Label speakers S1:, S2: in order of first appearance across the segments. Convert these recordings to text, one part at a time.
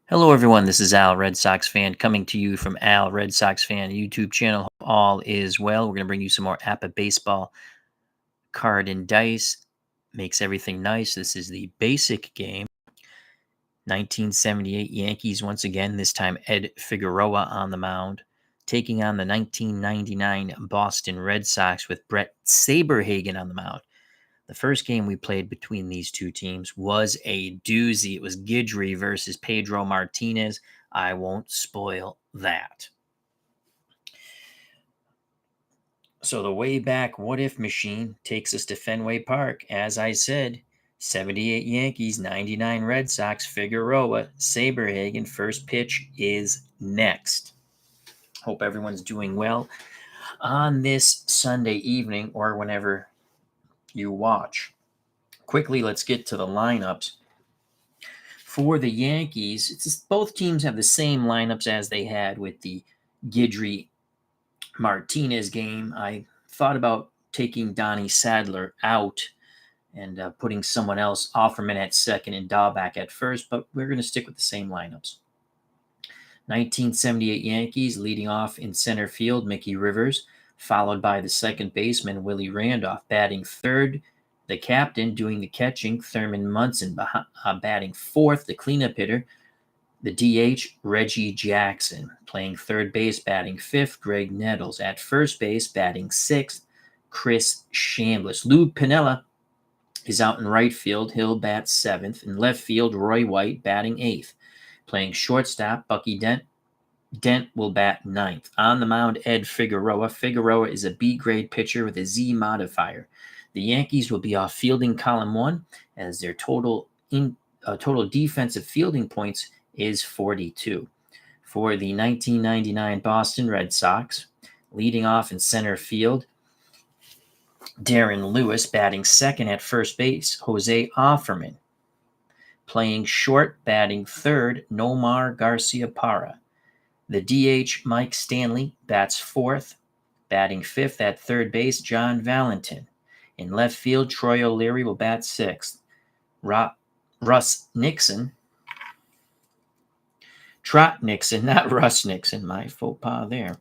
S1: Hello, everyone. This is Al, Red Sox fan, coming to you from Al, Red Sox fan YouTube channel. Hope all is well. We're going to bring you some more APBA baseball card and dice. Makes everything nice. This is the basic game. 1978 Yankees once again. This time Ed Figueroa on the mound, taking on the 1999 Boston Red Sox with Bret Saberhagen on the mound. The first game we played between these two teams was a doozy. It was Guidry versus Pedro Martinez. I won't spoil that. So the way back what if machine takes us to Fenway Park. As I said, 78 Yankees, 99 Red Sox, Figueroa, Saberhagen. First pitch is next. Hope everyone's doing well on this Sunday evening or whenever you watch. Quickly, let's get to the lineups. For the Yankees, both teams have the same lineups as they had with the Guidry Martinez game. I thought about taking Donnie Sadler out and putting someone else, Offerman at second and Dahlback at first, but we're going to stick with the same lineups. 1978 Yankees leading off in center field, Mickey Rivers, followed by the second baseman, Willie Randolph, batting third. The captain doing the catching, Thurman Munson, batting fourth, the cleanup hitter, the DH, Reggie Jackson, playing third base, batting fifth, Greg Nettles. At first base, batting sixth, Chris Chambliss. Lou Piniella is out in right field. He'll bat seventh. In left field, Roy White batting eighth. Playing shortstop, Bucky Dent. Dent will bat ninth. On the mound, Ed Figueroa. Figueroa is a B-grade pitcher with a Z modifier. The Yankees will be off fielding column one as their total defensive fielding points is 42. For the 1999 Boston Red Sox, leading off in center field, Darren Lewis, batting second. At first base, Jose Offerman. Playing short, batting third, Nomar Garciaparra. The DH, Mike Stanley, bats fourth. Batting fifth at third base, John Valentin. In left field, Troy O'Leary will bat sixth. Russ Nixon, Trot Nixon, not Russ Nixon, my faux pas there,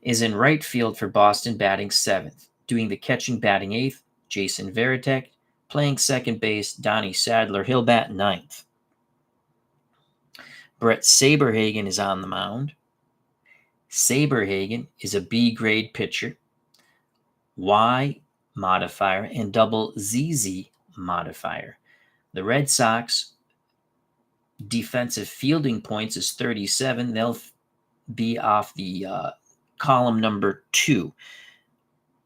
S1: is in right field for Boston, batting seventh. Doing the catching, batting eighth, Jason Varitek. Playing second base, Donnie Sadler. He'll bat ninth. Bret Saberhagen is on the mound. Saberhagen is a B-grade pitcher, Y modifier, and double ZZ modifier. The Red Sox defensive fielding points is 37. They'll be off the column number 2.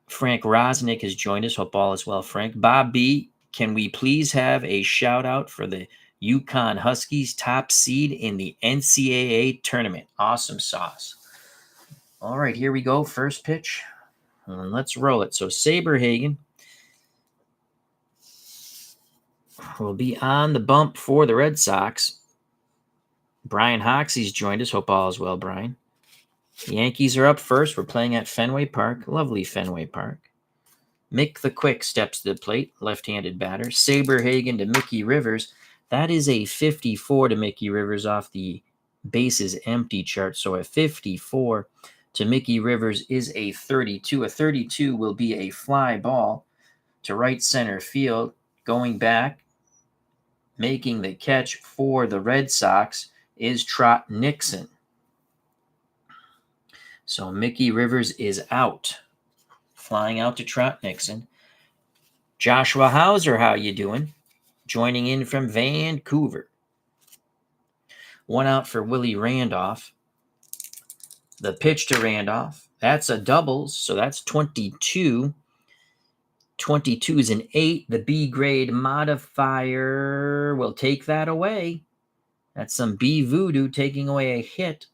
S1: Frank Rosnick has joined us. Hope all is well, Frank. Bob B., can we please have a shout out for the UConn Huskies top seed in the NCAA tournament? Awesome sauce. All right, here we go. First pitch. And let's roll it. So Saberhagen will be on the bump for the Red Sox. Brian Hoxie's joined us. Hope all is well, Brian. The Yankees are up first. We're playing at Fenway Park. Lovely Fenway Park. Mick the Quick steps to the plate, left-handed batter. Saberhagen to Mickey Rivers. That is a 54 to Mickey Rivers off the bases empty chart. So a 54 to Mickey Rivers is a 32. A 32 will be a fly ball to right center field. Going back, making the catch for the Red Sox is Trot Nixon. So Mickey Rivers is out. Flying out to Trot Nixon. Joshua Hauser, how you doing? Joining in from Vancouver. One out for Willie Randolph. The pitch to Randolph. That's a doubles, so that's 22. 22 is an 8. The B-grade modifier will take that away. That's some B voodoo taking away a hit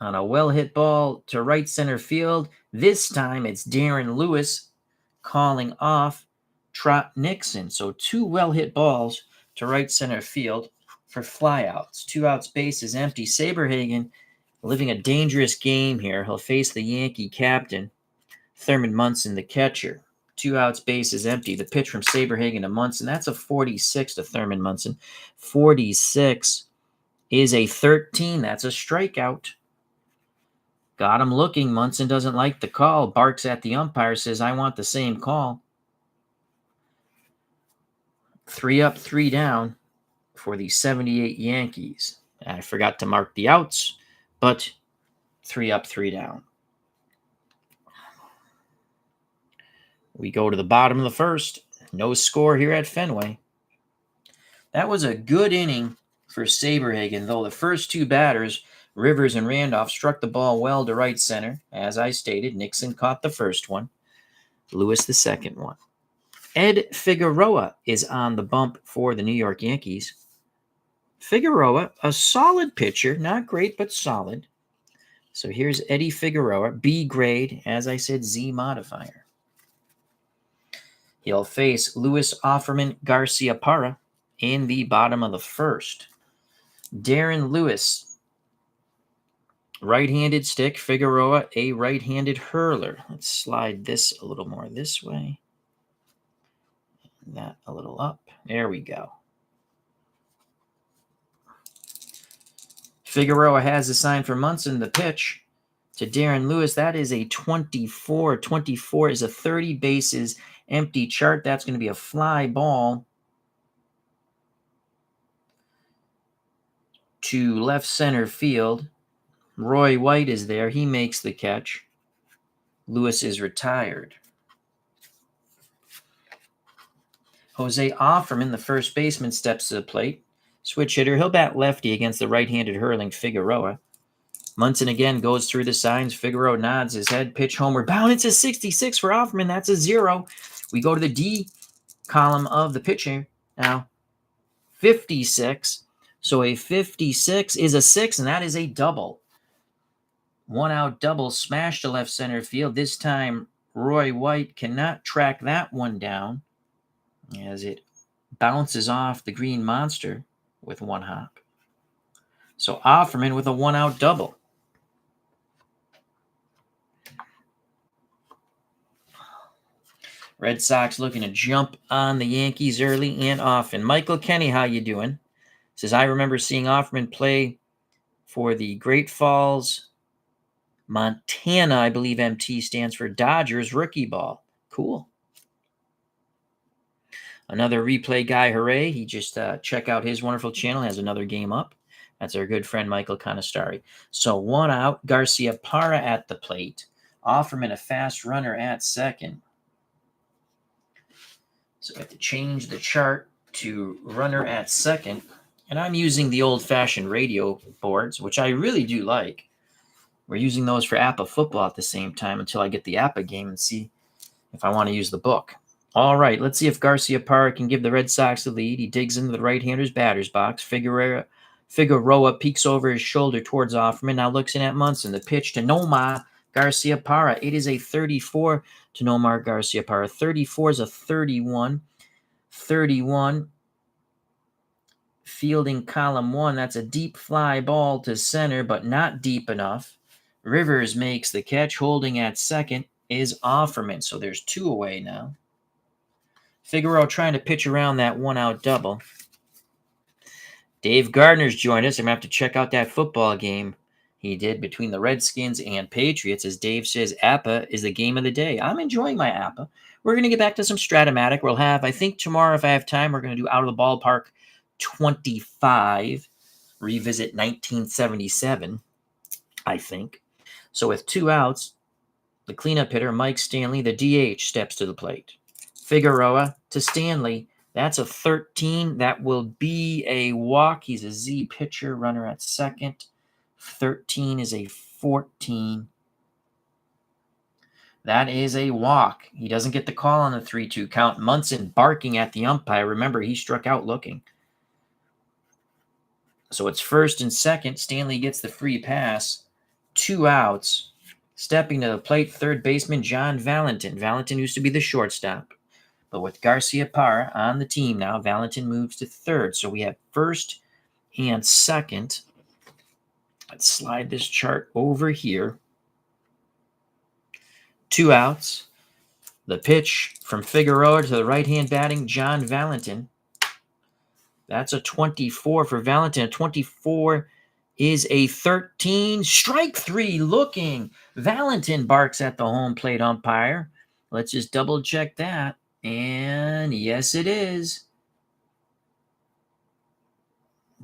S1: on a well-hit ball to right center field. This time it's Darren Lewis calling off Trot Nixon. So 2 well-hit balls to right center field for flyouts. 2 outs, base is empty. Saberhagen living a dangerous game here. He'll face the Yankee captain, Thurman Munson, the catcher. 2 outs, base is empty. The pitch from Saberhagen to Munson. That's a 46 to Thurman Munson. 46 is a 13. That's a strikeout. Got him looking. Munson doesn't like the call. Barks at the umpire, says, I want the same call. 3 up, 3 down for the 78 Yankees. I forgot to mark the outs, but 3 up, 3 down. We go to the bottom of the first. No score here at Fenway. That was a good inning for Saberhagen, though the first 2 batters, Rivers and Randolph, struck the ball well to right center. As I stated, Nixon caught the first one, Lewis the second one. Ed Figueroa is on the bump for the New York Yankees. Figueroa, a solid pitcher, not great, but solid. So here's Eddie Figueroa, B grade, as I said, Z modifier. He'll face Luis Offerman Garcia Parra in the bottom of the first. Darren Lewis, right-handed stick. Figueroa, a right-handed hurler. Let's slide this a little more this way. That a little up. There we go. Figueroa has a sign for Munson. The pitch to Darren Lewis. That is a 24. 24 is a 30 bases empty chart. That's going to be a fly ball to left center field. Roy White is there. He makes the catch. Lewis is retired. Jose Offerman, the first baseman, steps to the plate. Switch hitter. He'll bat lefty against the right-handed hurling Figueroa. Munson again goes through the signs. Figueroa nods his head. Pitch homeward. Bound. It's a 66 for Offerman. That's a 0. We go to the D column of the pitching now. 56. So a 56 is a 6, and that is a double. 1-out double smash to left center field. This time, Roy White cannot track that one down as it bounces off the green monster with 1 hop. So Offerman with a 1-out double. Red Sox looking to jump on the Yankees early and often. Michael Kenny, how you doing? Says, I remember seeing Offerman play for the Great Falls, Montana, I believe MT stands for Dodgers rookie ball. Cool. Another replay guy, hooray. He just check out his wonderful channel, has another game up. That's our good friend Michael Conestari. So 1 out, Garcia Parra at the plate. Offerman a fast runner at second. So I have to change the chart to runner at second. And I'm using the old-fashioned radio boards, which I really do like. We're using those for APBA football at the same time until I get the APBA game and see if I want to use the book. All right, let's see if Garcia Parra can give the Red Sox the lead. He digs into the right-hander's batter's box. Figueroa peeks over his shoulder towards Offerman. Now looks in at Munson. The pitch to Nomar Garcia Parra. It is a 34 to Nomar Garcia Parra. 34 is a 31. 31. Fielding column 1. That's a deep fly ball to center, but not deep enough. Rivers makes the catch. Holding at second is Offerman. So there's 2 away now. Figueroa trying to pitch around that 1-out double. Dave Gardner's joined us. I'm going to have to check out that football game he did between the Redskins and Patriots. As Dave says, APBA is the game of the day. I'm enjoying my APBA. We're going to get back to some Stratomatic. We'll have, I think tomorrow, if I have time, we're going to do Out of the Ballpark 25. Revisit 1977, I think. So with 2 outs, the cleanup hitter, Mike Stanley, the DH, steps to the plate. Figueroa to Stanley. That's a 13. That will be a walk. He's a Z pitcher, runner at second. 13 is a 14. That is a walk. He doesn't get the call on the 3-2 count. Munson barking at the umpire. Remember, he struck out looking. So it's first and second. Stanley gets the free pass. 2 outs. Stepping to the plate, third baseman John Valentin. Valentin used to be the shortstop. But with Garcia Parra on the team now, Valentin moves to third. So we have first and second. Let's slide this chart over here. 2 outs. The pitch from Figueroa to the right-hand batting John Valentin. That's a 24 for Valentin. A 24 is a 13. Strike 3 looking. Valentin barks at the home plate umpire. Let's just double check that. And yes, it is.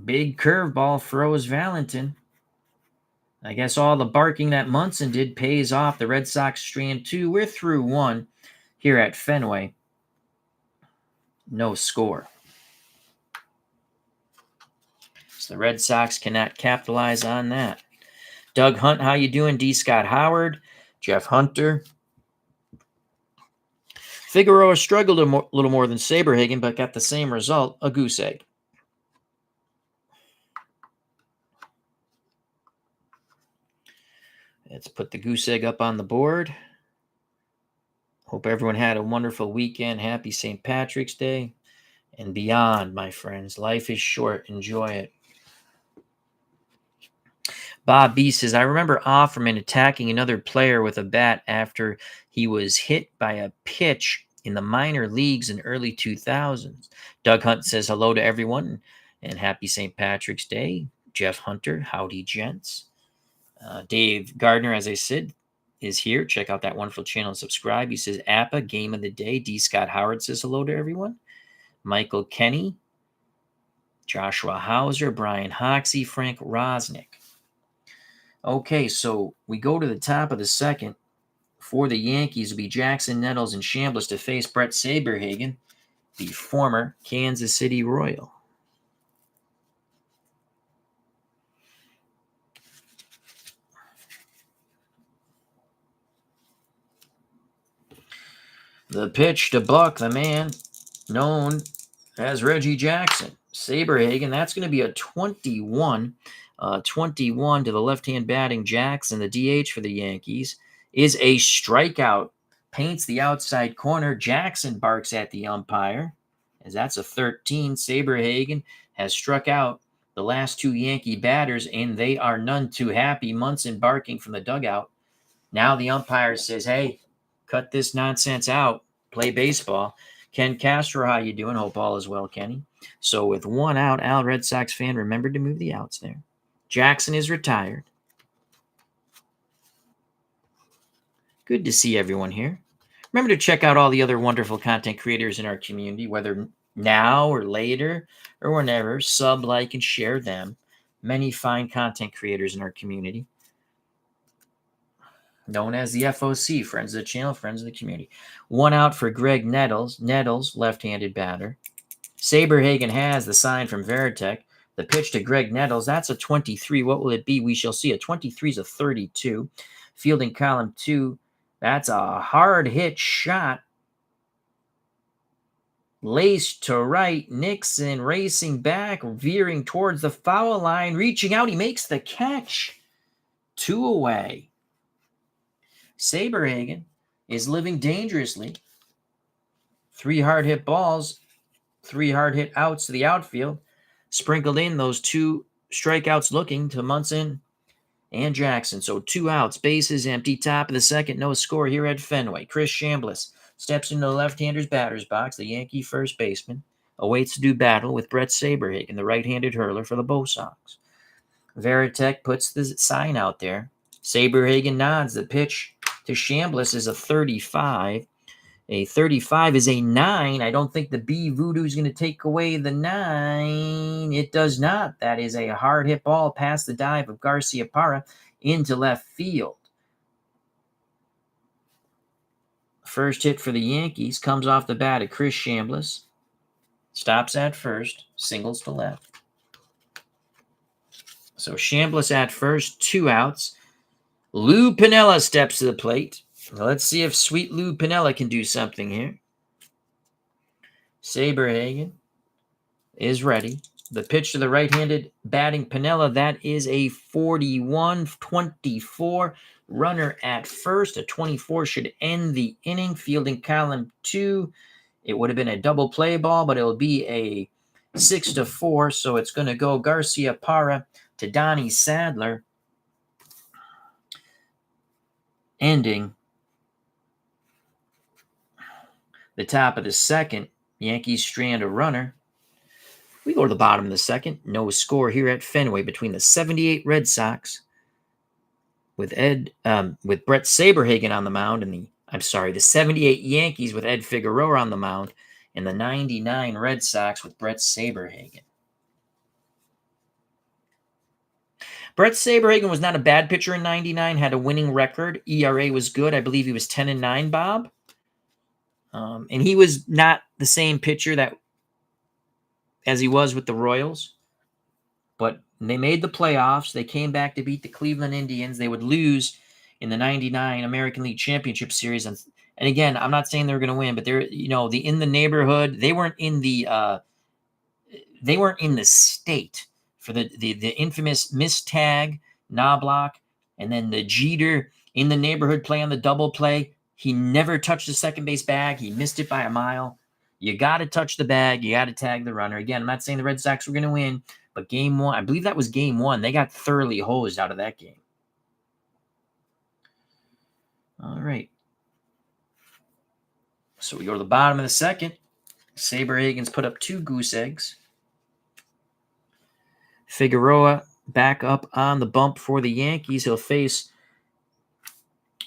S1: Big curveball throws Valentin. I guess all the barking that Munson did pays off. The Red Sox strand 2. We're through 1 here at Fenway. No score. So the Red Sox cannot capitalize on that. Doug Hunt, how you doing? D. Scott Howard, Jeff Hunter. Figueroa struggled a little more than Saberhagen, but got the same result, a goose egg. Let's put the goose egg up on the board. Hope everyone had a wonderful weekend. Happy St. Patrick's Day and beyond, my friends. Life is short. Enjoy it. Bob B says, I remember Offerman attacking another player with a bat after he was hit by a pitch in the minor leagues in early 2000s. Doug Hunt says, hello to everyone and happy St. Patrick's Day. Jeff Hunter, howdy, gents. Dave Gardner, as I said, is here. Check out that wonderful channel and subscribe. He says, APBA, game of the day. D. Scott Howard says hello to everyone. Michael Kenny, Joshua Hauser, Brian Hoxie, Frank Rosnick. Okay, so we go to the top of the second. For the Yankees, it'll be Jackson, Nettles, and Chambliss to face Bret Saberhagen, the former Kansas City Royal. The pitch to Buck, the man known as Reggie Jackson. Saberhagen, that's going to be a 21. 21 to the left-hand batting Jackson. The DH for the Yankees is a strikeout. Paints the outside corner. Jackson barks at the umpire, as that's a 13. Saberhagen has struck out the last 2 Yankee batters, and they are none too happy. Munson barking from the dugout. Now the umpire says, hey, cut this nonsense out. Play baseball. Ken Castro, how you doing? Hope all is well, Kenny. So with 1 out, Al, Red Sox fan, remembered to move the outs there. Jackson is retired. Good to see everyone here. Remember to check out all the other wonderful content creators in our community, whether now or later or whenever. Sub, like, and share them. Many fine content creators in our community, known as the FOC, Friends of the Channel, Friends of the Community. 1 out for Greg Nettles. Nettles, left-handed batter. Saberhagen has the sign from Veritek. The pitch to Greg Nettles, that's a 23. What will it be? We shall see. A 23 is a 32. Fielding column 2, that's a hard hit shot. Laced to right. Nixon racing back, veering towards the foul line, reaching out. He makes the catch. 2 away. Saberhagen is living dangerously. 3 hard hit balls, 3 hard hit outs to the outfield. Sprinkled in those 2 strikeouts looking to Munson and Jackson. So 2 outs, bases empty, top of the second, no score here at Fenway. Chris Chambliss steps into the left-hander's batter's box. The Yankee first baseman awaits to do battle with Bret Saberhagen, the right-handed hurler for the Bo Sox. Veritek puts the sign out there. Saberhagen nods. The pitch to Chambliss is a 35. A 35 is a 9. I don't think the B voodoo is going to take away the 9. It does not. That is a hard hit ball past the dive of Garcia Parra into left field. First hit for the Yankees comes off the bat of Chris Chambliss. Stops at first, singles to left. So Chambliss at first, 2 outs. Lou Piniella steps to the plate. Let's see if sweet Lou Piniella can do something here. Saberhagen is ready. The pitch to the right-handed batting Piniella, that is a 41-24. Runner at first. A 24 should end the inning. Fielding column 2. It would have been a double play ball, but it'll be a 6-4. So it's going to go Garcia Parra to Donnie Sadler, ending The top of the second, Yankees strand a runner. We go to the bottom of the second. No score here at Fenway between the 78 Red Sox with Bret Saberhagen on the mound and the 78 Yankees with Ed Figueroa on the mound and the 99 Red Sox with Bret Saberhagen. Bret Saberhagen was not a bad pitcher in 99, had a winning record. ERA was good. I believe he was 10-9, Bob. And he was not the same pitcher as he was with the Royals. But they made the playoffs. They came back to beat the Cleveland Indians. They would lose in the 99 American League Championship Series. And again, I'm not saying they're going to win, but they're, in the neighborhood. They weren't in the state for the infamous missed tag, Knobloch, and then the Jeter in the neighborhood play on the double play. He never touched the second base bag. He missed it by a mile. You got to touch the bag. You got to tag the runner. Again, I'm not saying the Red Sox were going to win, but game one, I believe that was game one. They got thoroughly hosed out of that game. All right. So we go to the bottom of the second. Saberhagen's put up 2 goose eggs. Figueroa back up on the bump for the Yankees. He'll face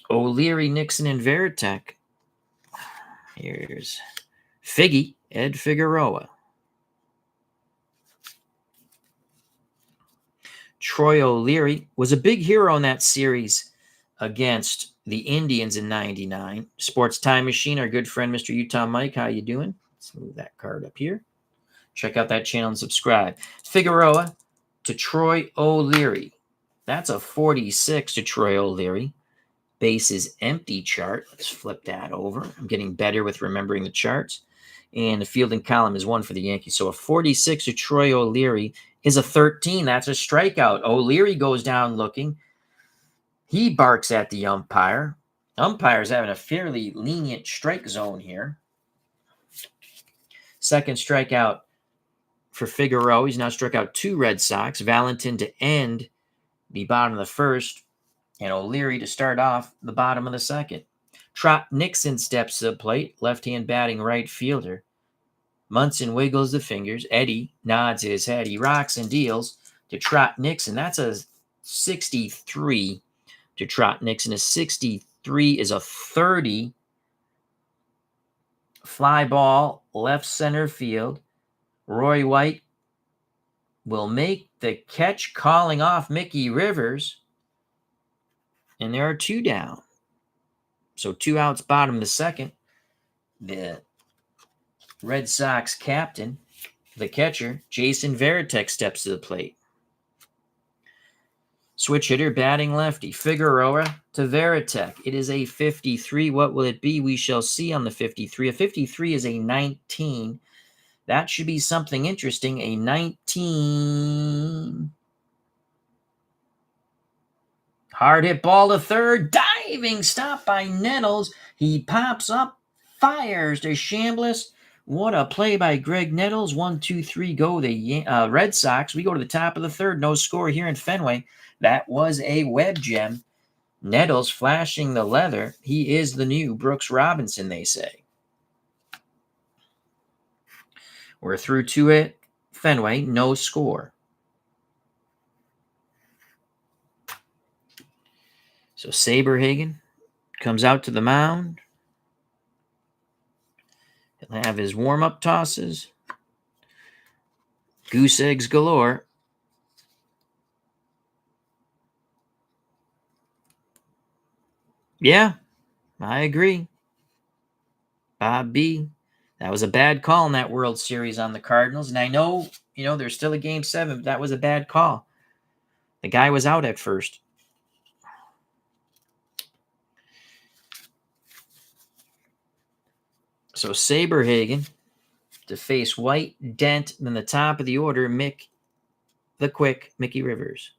S1: O'Leary, Nixon, and Veritek. Here's Figgy, Ed Figueroa. Troy O'Leary was a big hero in that series against the Indians in 99. Sports Time Machine, our good friend, Mr. Utah Mike. How you doing? Let's move that card up here. Check out that channel and subscribe. Figueroa to Troy O'Leary. That's a 46 to Troy O'Leary. Base is empty chart. Let's flip that over. I'm getting better with remembering the charts. And the fielding column is 1 for the Yankees. So a 46 to Troy O'Leary is a 13. That's a strikeout. O'Leary goes down looking. He barks at the umpire. Umpire's having a fairly lenient strike zone here. Second strikeout for Figueroa. He's now struck out 2 Red Sox. Valentin to end the bottom of the first, and O'Leary to start off the bottom of the second. Trot Nixon steps to the plate, left-hand batting right fielder. Munson wiggles the fingers. Eddie nods his head. He rocks and deals to Trot Nixon. That's a 63 to Trot Nixon. A 63 is a 30. Fly ball, left center field. Roy White will make the catch, calling off Mickey Rivers. And there are 2 down. So 2 outs, bottom of the second. The Red Sox captain, the catcher, Jason Veritek, steps to the plate. Switch hitter, batting lefty. Figueroa to Veritek. It is a 53. What will it be? We shall see on the 53. A 53 is a 19. That should be something interesting. A 19. Hard hit ball to third. Diving stop by Nettles. He pops up, fires to Chambliss. What a play by Greg Nettles. 1, 2, 3, go the Red Sox. We go to the top of the third. No score here in Fenway. That was a web gem. Nettles flashing the leather. He is the new Brooks Robinson, they say. We're through to it. Fenway, no score. So Saberhagen comes out to the mound. He'll have his warm-up tosses. Goose eggs galore. Yeah, I agree. Bob B. That was a bad call in that World Series on the Cardinals. And I know, there's still a Game 7, but that was a bad call. The guy was out at first. So Saberhagen to face White, Dent, and then the top of the order, Mickey Rivers.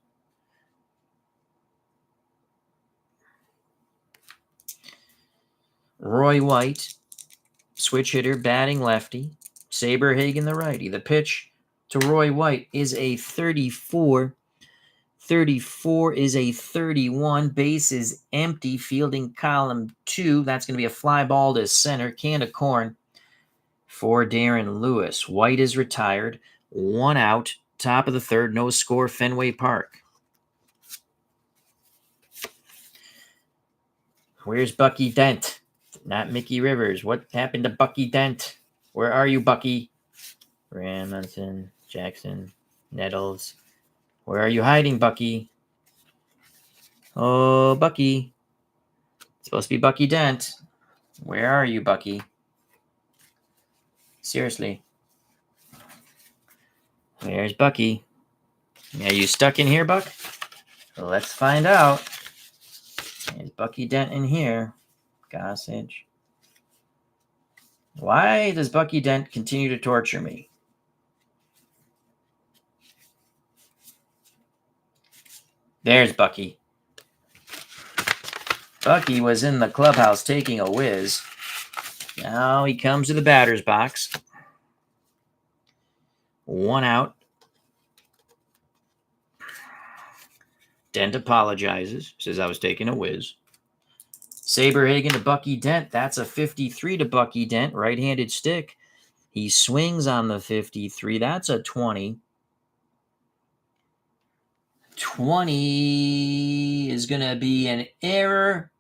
S1: Roy White, switch hitter, batting lefty. Saberhagen, the righty. The pitch to Roy White is a 34. 34 is a 31. Base is empty. Fielding column 2. That's going to be a fly ball to center. Can of corn. for Darren Lewis. White is retired. 1 out. Top of the third. No score. Fenway Park. Where's Bucky Dent? Not Mickey Rivers. What happened to Bucky Dent? Where are you, Bucky? Ramondson, Jackson, Nettles. Where are you hiding, Bucky? Oh, Bucky. It's supposed to be Bucky Dent. Where are you, Bucky? Seriously. Where's Bucky? Are you stuck in here, Buck? Let's find out. Is Bucky Dent in here? Gossage. Why does Bucky Dent continue to torture me? There's Bucky. Bucky was in the clubhouse taking a whiz. Now he comes to the batter's box. 1 out. Dent apologizes. Says I was taking a whiz. Saberhagen to Bucky Dent. That's a 53 to Bucky Dent. Right-handed stick. He swings on the 53. That's a 20. 20 is going to be an error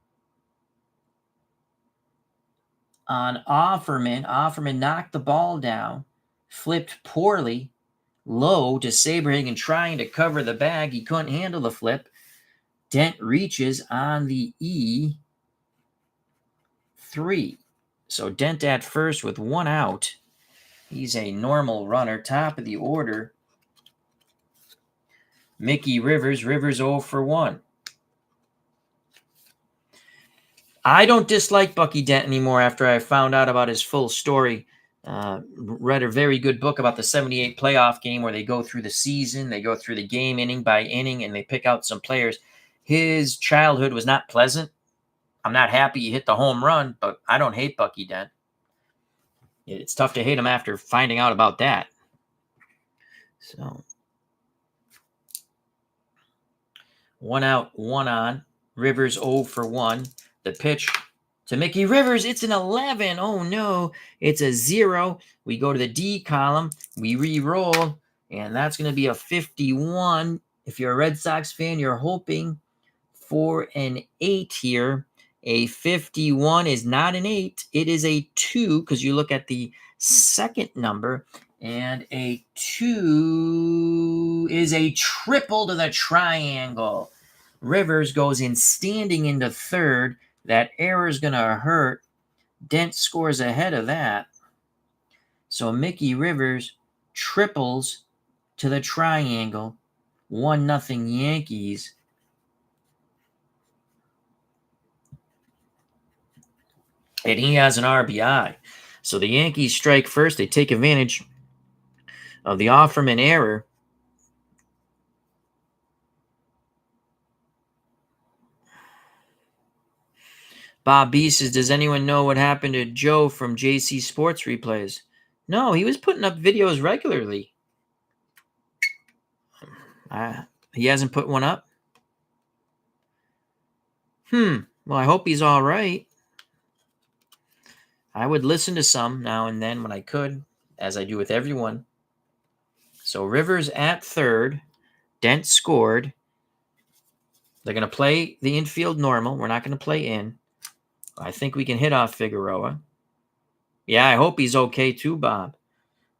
S1: on Offerman. Offerman knocked the ball down. Flipped poorly. Low to Saberhagen trying to cover the bag. He couldn't handle the flip. Dent reaches on the E3. So Dent at first with 1 out. He's a normal runner. Top of the order. Mickey Rivers. Rivers 0 for 1. I don't dislike Bucky Dent anymore after I found out about his full story. Read a very good book about the 78 playoff game where they go through the season, they go through the game inning by inning, and they pick out some players. His childhood was not pleasant. I'm not happy he hit the home run, but I don't hate Bucky Dent. It's tough to hate him after finding out about that. So 1 out, 1 on. Rivers 0 for 1. The pitch to Mickey Rivers, it's an 11. Oh, no, it's a 0. We go to the D column. We re-roll, and that's going to be a 51. If you're a Red Sox fan, you're hoping for an 8 here. A 51 is not an 8. It is a 2 because you look at the second number, and a 2 is a triple to the triangle. Rivers goes in standing into third. That error is going to hurt. Dent scores ahead of that. So Mickey Rivers triples to the triangle. 1-0 Yankees. And he has an RBI. So the Yankees strike first. They take advantage of the Offerman error. Bob B says, does anyone know what happened to Joe from JC Sports Replays? No, he was putting up videos regularly. He hasn't put one up? Well, I hope he's all right. I would listen to some now and then when I could, as I do with everyone. So Rivers at third. Dent scored. They're going to play the infield normal. We're not going to play in. I think we can hit off Figueroa. Yeah, I hope he's okay too, Bob.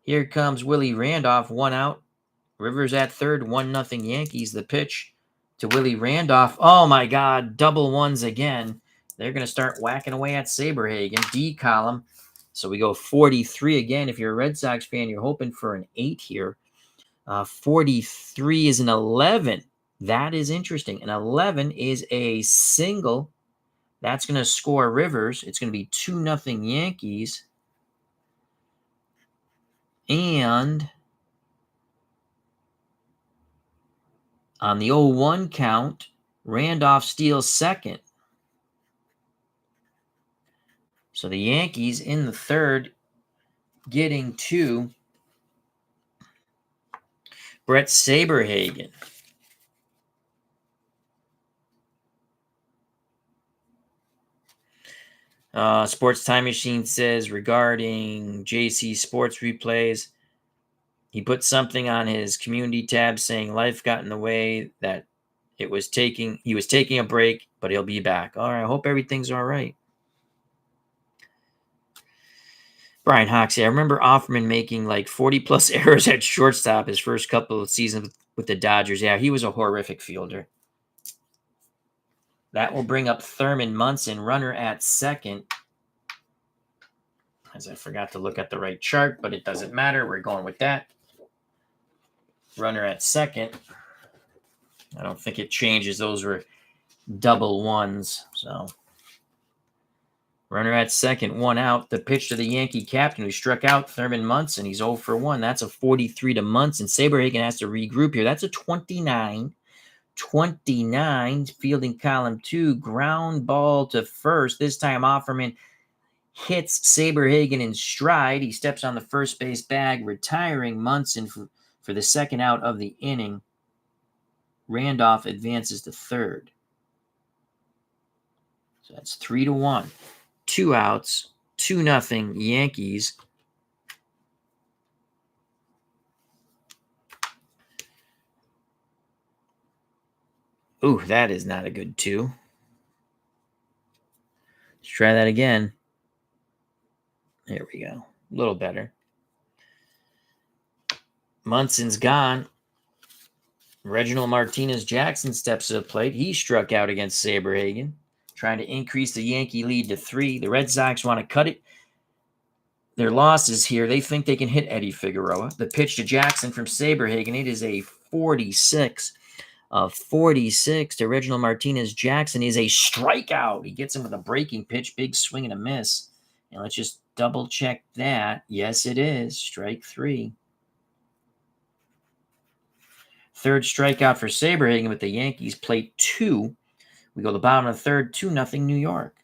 S1: Here comes Willie Randolph, 1 out. Rivers at third, 1-0 Yankees. The pitch to Willie Randolph. Oh, my God, double ones again. They're going to start whacking away at Saberhagen. D column. So we go 43 again. If you're a Red Sox fan, you're hoping for an 8 here. 43 is an 11. That is interesting. An 11 is a single. That's going to score Rivers. It's going to be 2-0 Yankees. And on the 0-1 count, Randolph steals second. So the Yankees in the third getting to Bret Saberhagen. Sports Time Machine says regarding JC Sports replays, he put something on his community tab saying life got in the way, that he was taking a break, but he'll be back. All right, I hope everything's all right. Brian Hoxie, I remember Offerman making like 40 plus errors at shortstop his first couple of seasons with the Dodgers. Yeah, he was a horrific fielder. That will bring up Thurman Munson, runner at second. As I forgot to look at the right chart, but it doesn't matter. We're going with that. Runner at second. I don't think it changes. Those were double ones. So runner at second, one out. The pitch to the Yankee captain who struck out Thurman Munson. He's 0 for 1. That's a 43 to Munson. Saberhagen has to regroup here. That's a 29. Fielding column 2. Ground ball to first. This time Offerman hits Saberhagen in stride. He steps on the first base bag, retiring Munson for the second out of the inning. Randolph advances to third. So that's 3-1. 2 outs, 2-0 Yankees. Ooh, that is not a good 2. Let's try that again. There we go. A little better. Munson's gone. Reginald Martinez-Jackson steps to the plate. He struck out against Saberhagen, trying to increase the Yankee lead to 3. The Red Sox want to cut it. Their losses here, they think they can hit Eddie Figueroa. The pitch to Jackson from Saberhagen, it is a 46. 46 to Reginald Martinez-Jackson is a strikeout. He gets him with a breaking pitch, big swing and a miss. And let's just double check that. Yes, it is. Strike 3. Third strikeout for Saberhagen with the Yankees. Plate 2. We go to the bottom of the third, 2-0 New York.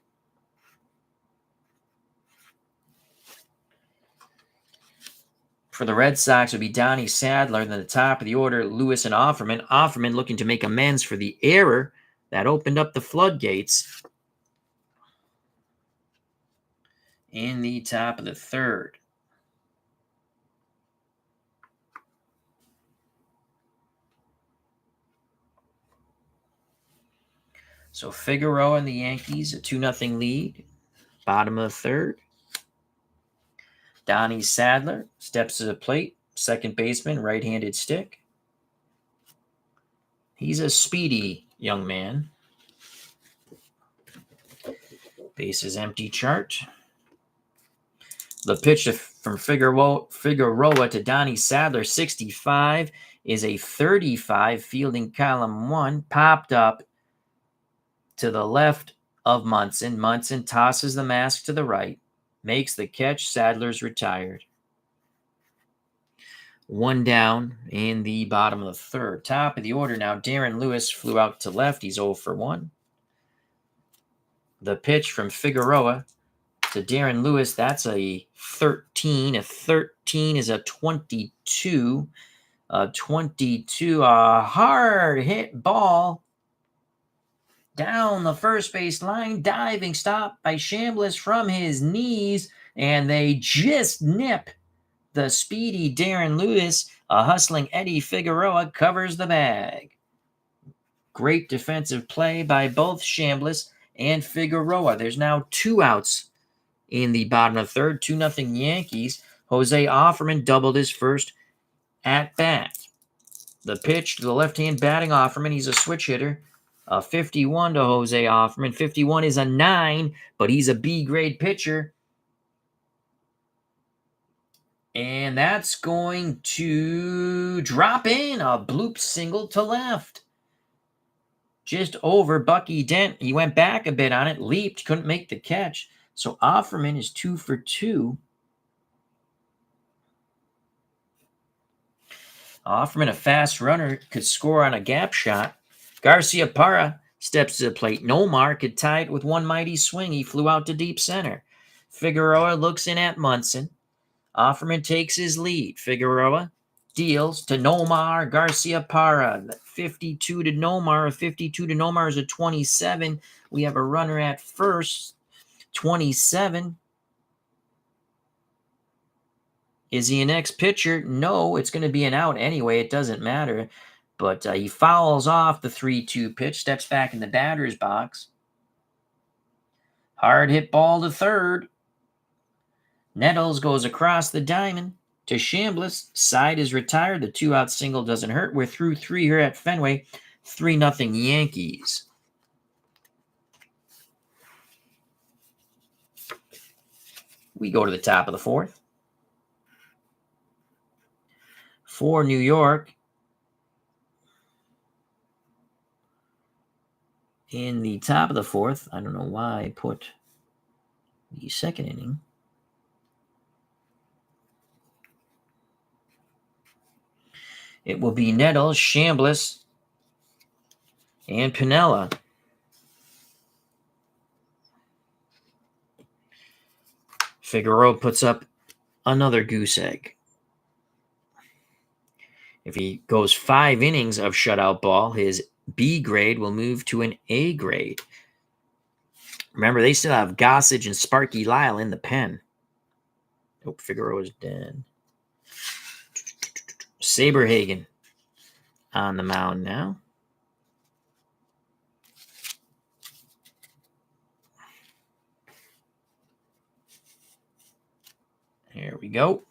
S1: For the Red Sox would be Donnie Sadler. Then the top of the order, Lewis and Offerman. Offerman looking to make amends for the error that opened up the floodgates in the top of the third. So Figueroa and the Yankees, a 2-0 lead. Bottom of the third. Donnie Sadler steps to the plate. Second baseman, right-handed stick. He's a speedy young man. Bases empty chart. The pitch from Figueroa to Donnie Sadler, 65, is a 35. Fielding column 1, popped up to the left of Munson. Munson tosses the mask to the right, makes the catch. Sadler's retired. 1 down in the bottom of the third. Top of the order now, Darren Lewis flew out to left. He's 0 for 1. The pitch from Figueroa to Darren Lewis, that's a 13. A 13 is a 22. A 22, a hard hit ball down the first base line. Diving stop by Chambliss from his knees, and they just nip the speedy Darren Lewis. A hustling Eddie Figueroa covers the bag. Great defensive play by both Chambliss and Figueroa. There's now 2 outs in the bottom of the third. 2-0 Yankees. Jose Offerman doubled his first at bat. The pitch to the left-hand batting Offerman. He's a switch hitter. A 51 to Jose Offerman. 51 is a 9, but he's a B-grade pitcher. And that's going to drop in. A bloop single to left. Just over Bucky Dent. He went back a bit on it, leaped, couldn't make the catch. So Offerman is 2 for 2. Offerman, a fast runner, could score on a gap shot. Garciaparra steps to the plate. Nomar could tie it with one mighty swing. He flew out to deep center. Figueroa looks in at Munson. Offerman takes his lead. Figueroa deals to Nomar. Garciaparra, 52 to Nomar. 52 to Nomar is a 27. We have a runner at first. 27. Is he an ex-pitcher? No, it's going to be an out anyway. It doesn't matter. But he fouls off the 3-2 pitch, steps back in the batter's box. Hard hit ball to third. Nettles goes across the diamond to Chambliss. Side is retired. The 2-out single doesn't hurt. We're through 3 here at Fenway. 3-0 Yankees. We go to the top of the 4th. For New York, in the top of the 4th, I don't know why I put the second inning. It will be Nettles, Chambliss, and Piniella. Figueroa puts up another goose egg. If he goes 5 innings of shutout ball, his B grade will move to an A grade. Remember, they still have Gossage and Sparky Lyle in the pen. Oh, Figueroa's dead. Saberhagen on the mound now. Here we go.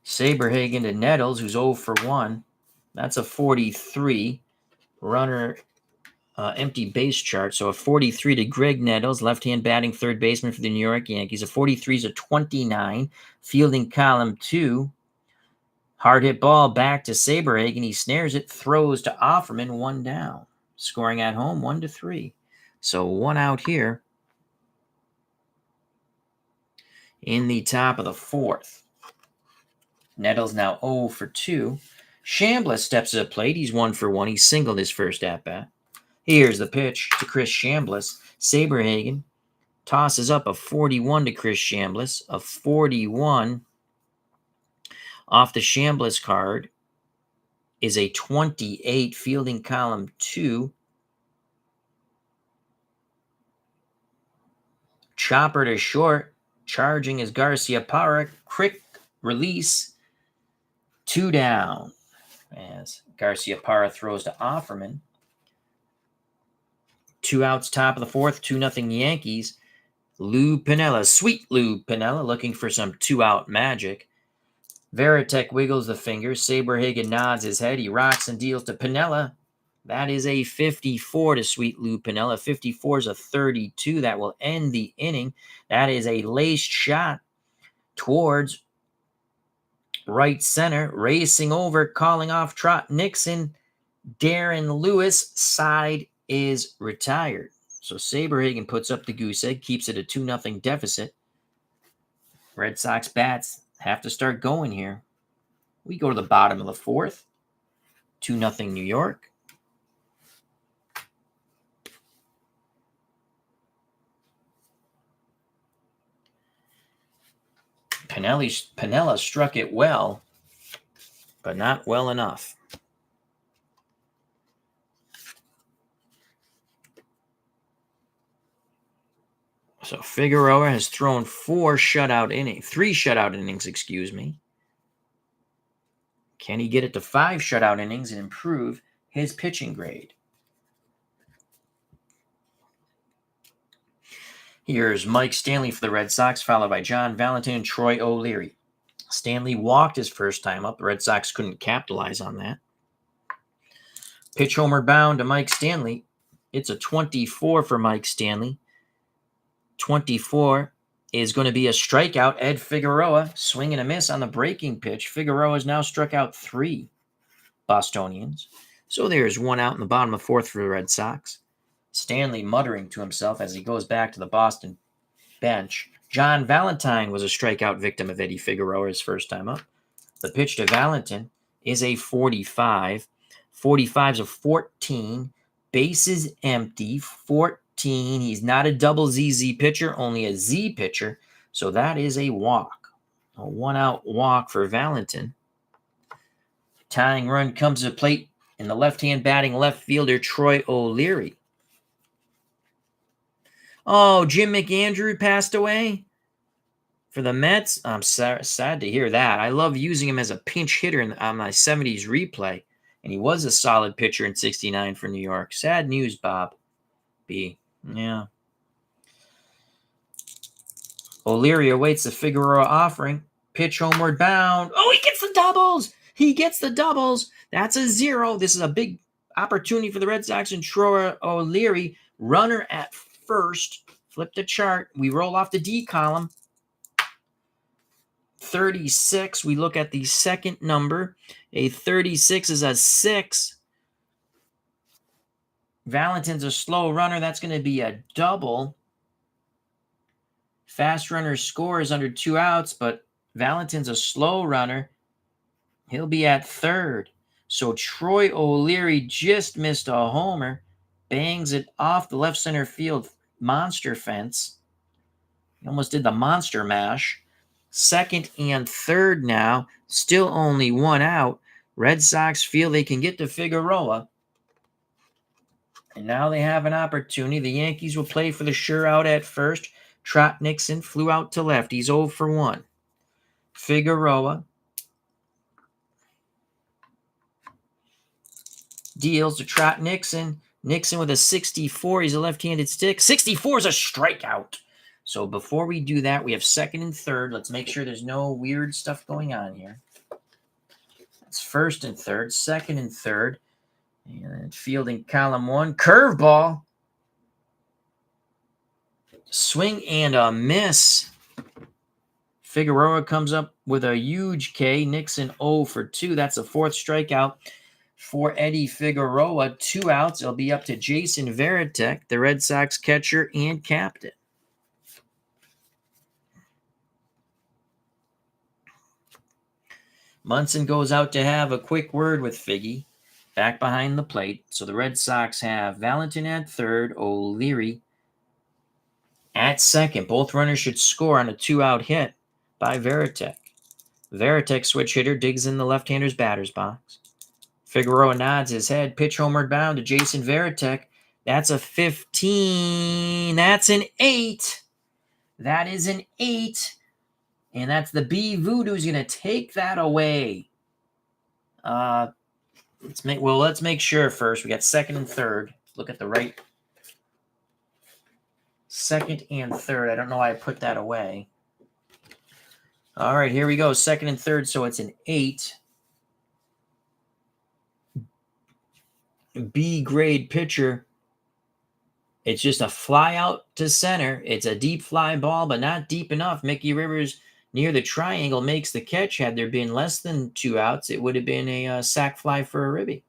S1: Saberhagen to Nettles, who's 0 for 1. That's a 43. Runner empty base chart. So a 43 to Greg Nettles, left-hand batting third baseman for the New York Yankees. A 43 is a 29. Fielding column 2. Hard hit ball back to Saberhagen. He snares it, throws to Offerman, 1 down. Scoring at home, 1-3. So 1 out here in the top of the 4th. Nettles now 0 for 2. Chambliss steps to the plate. He's 1 for 1. He singled his first at-bat. Here's the pitch to Chris Chambliss. Saberhagen tosses up a 41 to Chris Chambliss. A 41 off the Chambliss card is a 28. Fielding column 2. Chopper to short. Charging is Garcia Parra. Quick release. 2 down as Garcia Parra throws to Offerman. 2 outs, top of the 4th, 2-0 Yankees. Lou Piniella, sweet Lou Piniella, looking for some 2-out magic. Veritek wiggles the fingers. Saberhagen nods his head. He rocks and deals to Piniella. That is a 54 to sweet Lou Piniella. 54 is a 32. That will end the inning. That is a laced shot towards right center, racing over, calling off Trot Nixon. Darren Lewis, side is retired. So Saberhagen puts up the goose egg, keeps it a 2-0 deficit. Red Sox bats have to start going here. We go to the bottom of the 4th. 2-0 New York. Piniella struck it well, but not well enough. So Figueroa has thrown 3 shutout innings, excuse me. Can he get it to 5 shutout innings and improve his pitching grade? Here's Mike Stanley for the Red Sox, followed by John Valentin and Troy O'Leary. Stanley walked his first time up. The Red Sox couldn't capitalize on that. Pitch homer bound to Mike Stanley. It's a 24 for Mike Stanley. 24 is going to be a strikeout. Ed Figueroa, swing and a miss on the breaking pitch. Figueroa has now struck out 3 Bostonians. So there's 1 out in the bottom of 4th for the Red Sox. Stanley muttering to himself as he goes back to the Boston bench. John Valentine was a strikeout victim of Eddie Figueroa his first time up. The pitch to Valentin is a 45. 45's a 14. Bases empty. 14. He's not a double ZZ pitcher, only a Z pitcher. So that is a walk. A 1-out walk for Valentin. Tying run comes to the plate in the left-hand batting left fielder Troy O'Leary. Oh, Jim McAndrew passed away for the Mets. I'm sad to hear that. I love using him as a pinch hitter on my 70s replay, and he was a solid pitcher in 69 for New York. Sad news, Bob B. Yeah. O'Leary awaits the Figueroa offering. Pitch homeward bound. Oh, he gets the doubles. He gets the doubles. That's a 0. This is a big opportunity for the Red Sox and Troy O'Leary. Runner at first. Flip the chart. We roll off the D column. 36. We look at the second number. A 36 is a 6. Valentin's a slow runner. That's going to be a double. Fast runner scores under 2 outs, but Valentin's a slow runner. He'll be at third. So Troy O'Leary just missed a homer. Bangs it off the left center field monster fence. He almost did the monster mash. Second and third now. Still only 1 out. Red Sox feel they can get to Figueroa. And now they have an opportunity. The Yankees will play for the sure out at first. Trot Nixon flew out to left. He's 0 for 1. Figueroa deals to Trot Nixon. Nixon with a 64. He's a left-handed stick. 64 is a strikeout. So before we do that, we have second and third. Let's make sure there's no weird stuff going on here. That's first and third, second and third. And fielding column 1. Curveball. Swing and a miss. Figueroa comes up with a huge K. Nixon 0 for 2. That's a 4th strikeout for Eddie Figueroa. 2 outs. It'll be up to Jason Varitek, the Red Sox catcher and captain. Munson goes out to have a quick word with Figgy back behind the plate. So the Red Sox have Valentin at third, O'Leary at second. Both runners should score on a 2-out hit by Varitek. Varitek, switch hitter, digs in the left-hander's batter's box. Figueroa nods his head. Pitch homeward bound to Jason Varitek. That's a 15. That's an 8. That is an 8. And that's the B Voodoo's going to take that away. Let's make sure first. We got second and third. Look at the right. Second and third. I don't know why I put that away. All right, here we go. Second and third, so it's an 8. B grade pitcher. It's just a fly out to center. It's a deep fly ball, but not deep enough. Mickey Rivers near the triangle makes the catch. Had there been less than 2 outs, it would have been a sac fly for a ribby.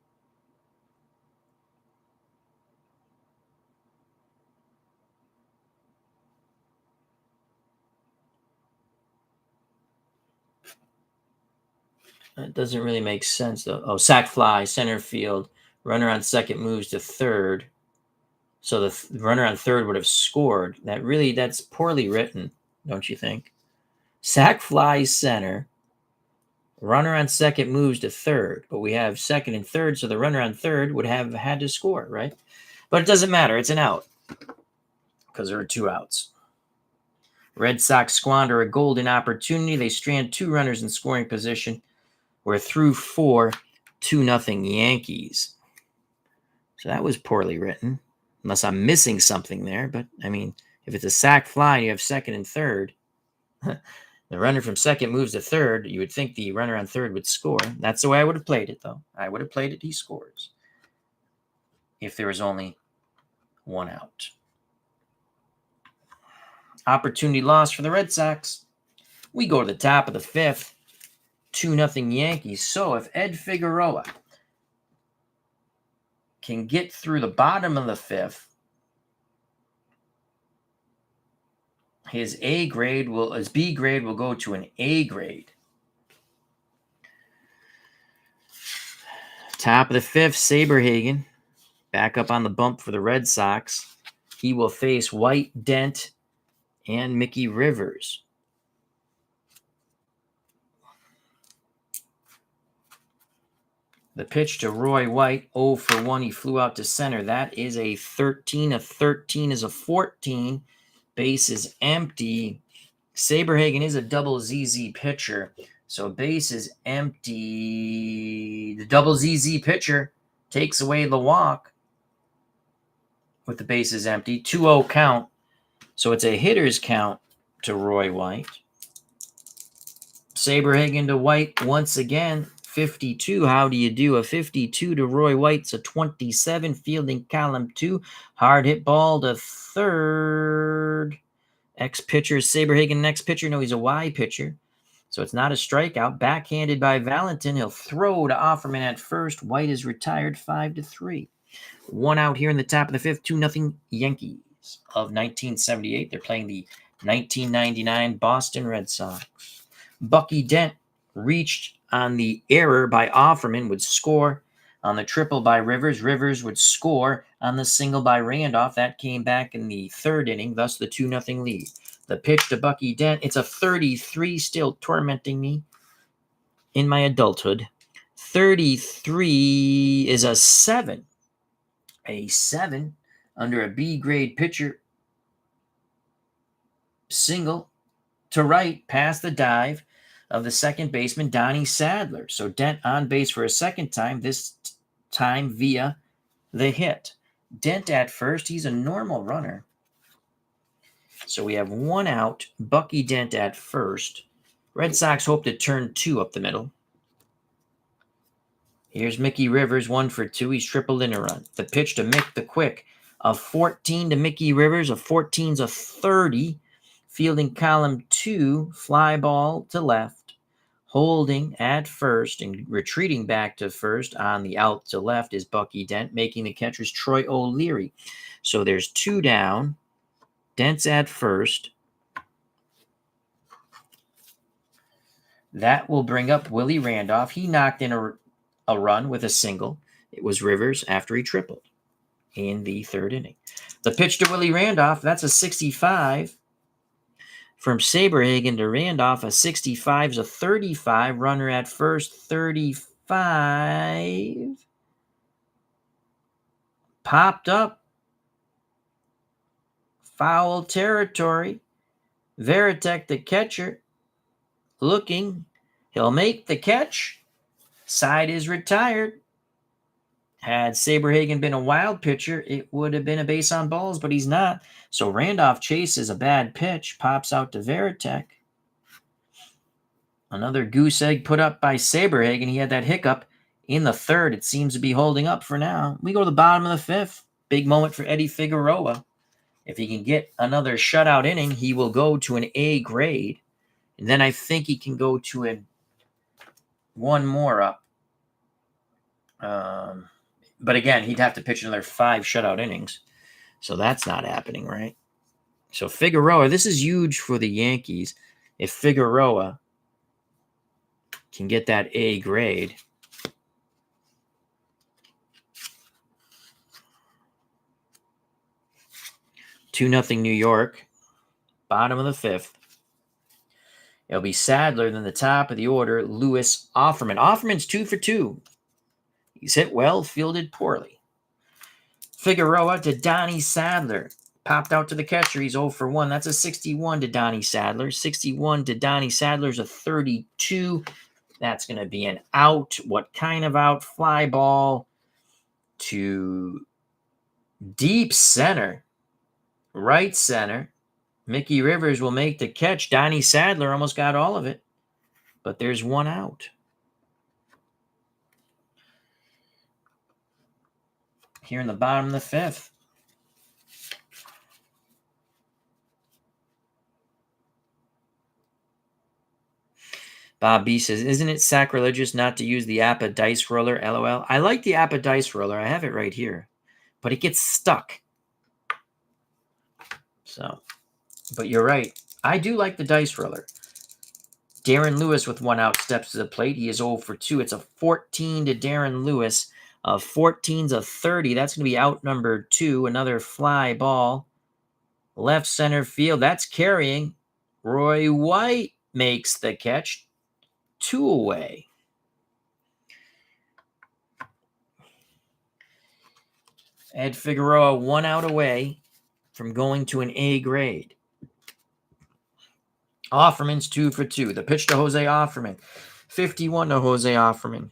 S1: That doesn't really make sense, though. Oh, sac fly, center field. Runner on second moves to third. So the runner on third would have scored. That's poorly written, don't you think? Sac fly center. Runner on second moves to third. But we have second and third, so the runner on third would have had to score, right? But it doesn't matter. It's an out because there are 2 outs. Red Sox squander a golden opportunity. They strand 2 runners in scoring position. We're through 4, 2-0 Yankees. So that was poorly written, unless I'm missing something there. But, I mean, if it's a sac fly and you have second and third, the runner from second moves to third, you would think the runner on third would score. That's the way I would have played it, though. I would have played it, he scores, if there was only 1 out. Opportunity loss for the Red Sox. We go to the top of the 5th. 2-0 Yankees. So if Ed Figueroa can get through the bottom of the 5th, his B grade will go to an A grade. Top of the 5th, Saberhagen back up on the bump for the Red Sox. He will face White, Dent, and Mickey Rivers. The pitch to Roy White, 0 for 1. He flew out to center. That is a 13. A 13 is a 14. Base is empty. Saberhagen is a double ZZ pitcher, so base is empty. The double ZZ pitcher takes away the walk with the bases empty. 2-0 count, so it's a hitter's count to Roy White. Saberhagen to White once again. 52. How do you do? A 52 to Roy White's a 27. Fielding column 2. Hard hit ball to third. X-pitcher, Saberhagen, next pitcher. No, he's a Y pitcher. So it's not a strikeout. Backhanded by Valentin. He'll throw to Offerman at first. White is retired 5-3. 1 out here in the top of the 5th. 2-0 Yankees of 1978. They're playing the 1999 Boston Red Sox. Bucky Dent reached on the error by Offerman, would score on the triple by Rivers. Rivers would score on the single by Randolph. That came back in the 3rd inning, thus the 2-0 lead. The pitch to Bucky Dent. It's a 33, still tormenting me in my adulthood. 33 is a 7. A 7 under a B-grade pitcher. Single to right, past the dive of the second baseman, Donnie Sadler. So Dent on base for a second time, this time via the hit. Dent at first. He's a normal runner. So we have 1 out. Bucky Dent at first. Red Sox hope to turn 2 up the middle. Here's Mickey Rivers, 1 for 2. He's tripled in a run. The pitch to Mick the Quick. A 14 to Mickey Rivers. A 14's a 30. Fielding column 2. Fly ball to left. Holding at first and retreating back to first on the out to left is Bucky Dent. Making the catcher's Troy O'Leary. So there's 2 down. Dent's at first. That will bring up Willie Randolph. He knocked in a run with a single. It was Rivers after he tripled in the 3rd inning. The pitch to Willie Randolph, that's a 65. From Saberhagen to Randolph, a 65 is a 35. Runner at first, 35. Popped up. Foul territory. Veritek, the catcher, looking. He'll make the catch. Side is retired. Had Saberhagen been a wild pitcher, it would have been a base on balls, but he's not. So Randolph chases a bad pitch, pops out to Veritek. Another goose egg put up by Saberhagen. He had that hiccup in the 3rd. It seems to be holding up for now. We go to the bottom of the 5th. Big moment for Eddie Figueroa. If he can get another shutout inning, he will go to an A grade. And then I think he can go to one more up. But again, he'd have to pitch another 5 shutout innings. So that's not happening, right? So Figueroa, this is huge for the Yankees. If Figueroa can get that A grade. Two nothing New York. Bottom of the 5th. It'll be Sadler, then the top of the order, Lewis Offerman. Offerman's 2 for 2. He's hit well, fielded poorly. Figueroa to Donnie Sadler. Popped out to the catcher. He's 0 for 1. That's a 61 to Donnie Sadler. 61 to Donnie Sadler's a 32. That's going to be an out. What kind of out? Fly ball to deep center. Right center. Mickey Rivers will make the catch. Donnie Sadler almost got all of it. But there's 1 out. Here in the bottom of the 5th. Bob B says, isn't it sacrilegious not to use the APBA dice roller? LOL. I like the APBA dice roller. I have it right here. But it gets stuck. So, but you're right. I do like the dice roller. Darren Lewis with 1 out steps to the plate. He is 0 for 2. It's a 14 to Darren Lewis. 14's a 30. That's going to be out number 2. Another fly ball. Left center field. That's carrying. Roy White makes the catch. 2 away. Ed Figueroa 1 out away from going to an A grade. Offerman's 2 for 2. The pitch to Jose Offerman. 51 to Jose Offerman.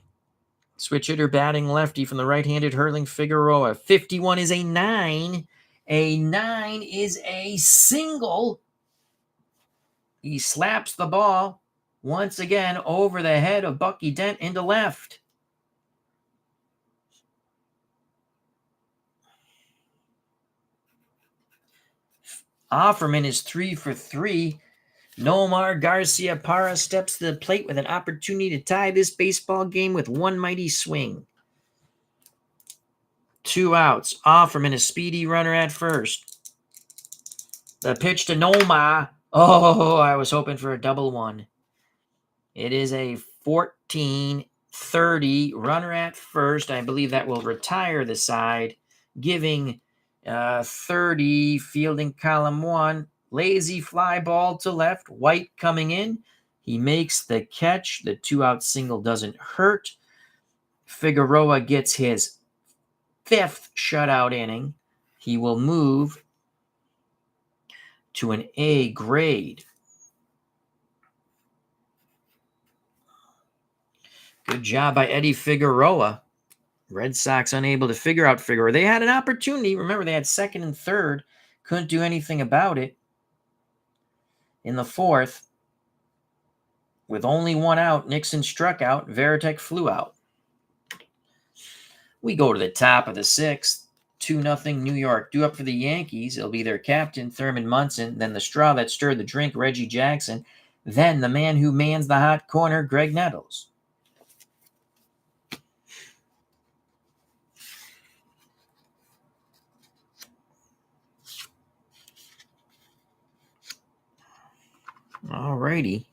S1: Switch hitter batting lefty from the right-handed hurling Figueroa. 51 is a 9. A 9 is a single. He slaps the ball once again over the head of Bucky Dent into left. Offerman is 3 for 3. Nomar Garcia Parra steps to the plate with an opportunity to tie this baseball game with one mighty swing. 2 outs. Offerman, a speedy runner at first. The pitch to Nomar. Oh, I was hoping for a double one. It is a 14-30 runner at first. I believe that will retire the side, giving 30 fielding column 1. Lazy fly ball to left. White coming in. He makes the catch. The 2-out single doesn't hurt. Figueroa gets his 5th shutout inning. He will move to an A grade. Good job by Eddie Figueroa. Red Sox unable to figure out Figueroa. They had an opportunity. Remember, they had second and third. Couldn't do anything about it. In the 4th, with only 1 out, Nixon struck out. Veritek flew out. We go to the top of the 6th. 2-0 New York. Due up for the Yankees. It'll be their captain, Thurman Munson. Then the straw that stirred the drink, Reggie Jackson. Then the man who mans the hot corner, Greg Nettles. All righty.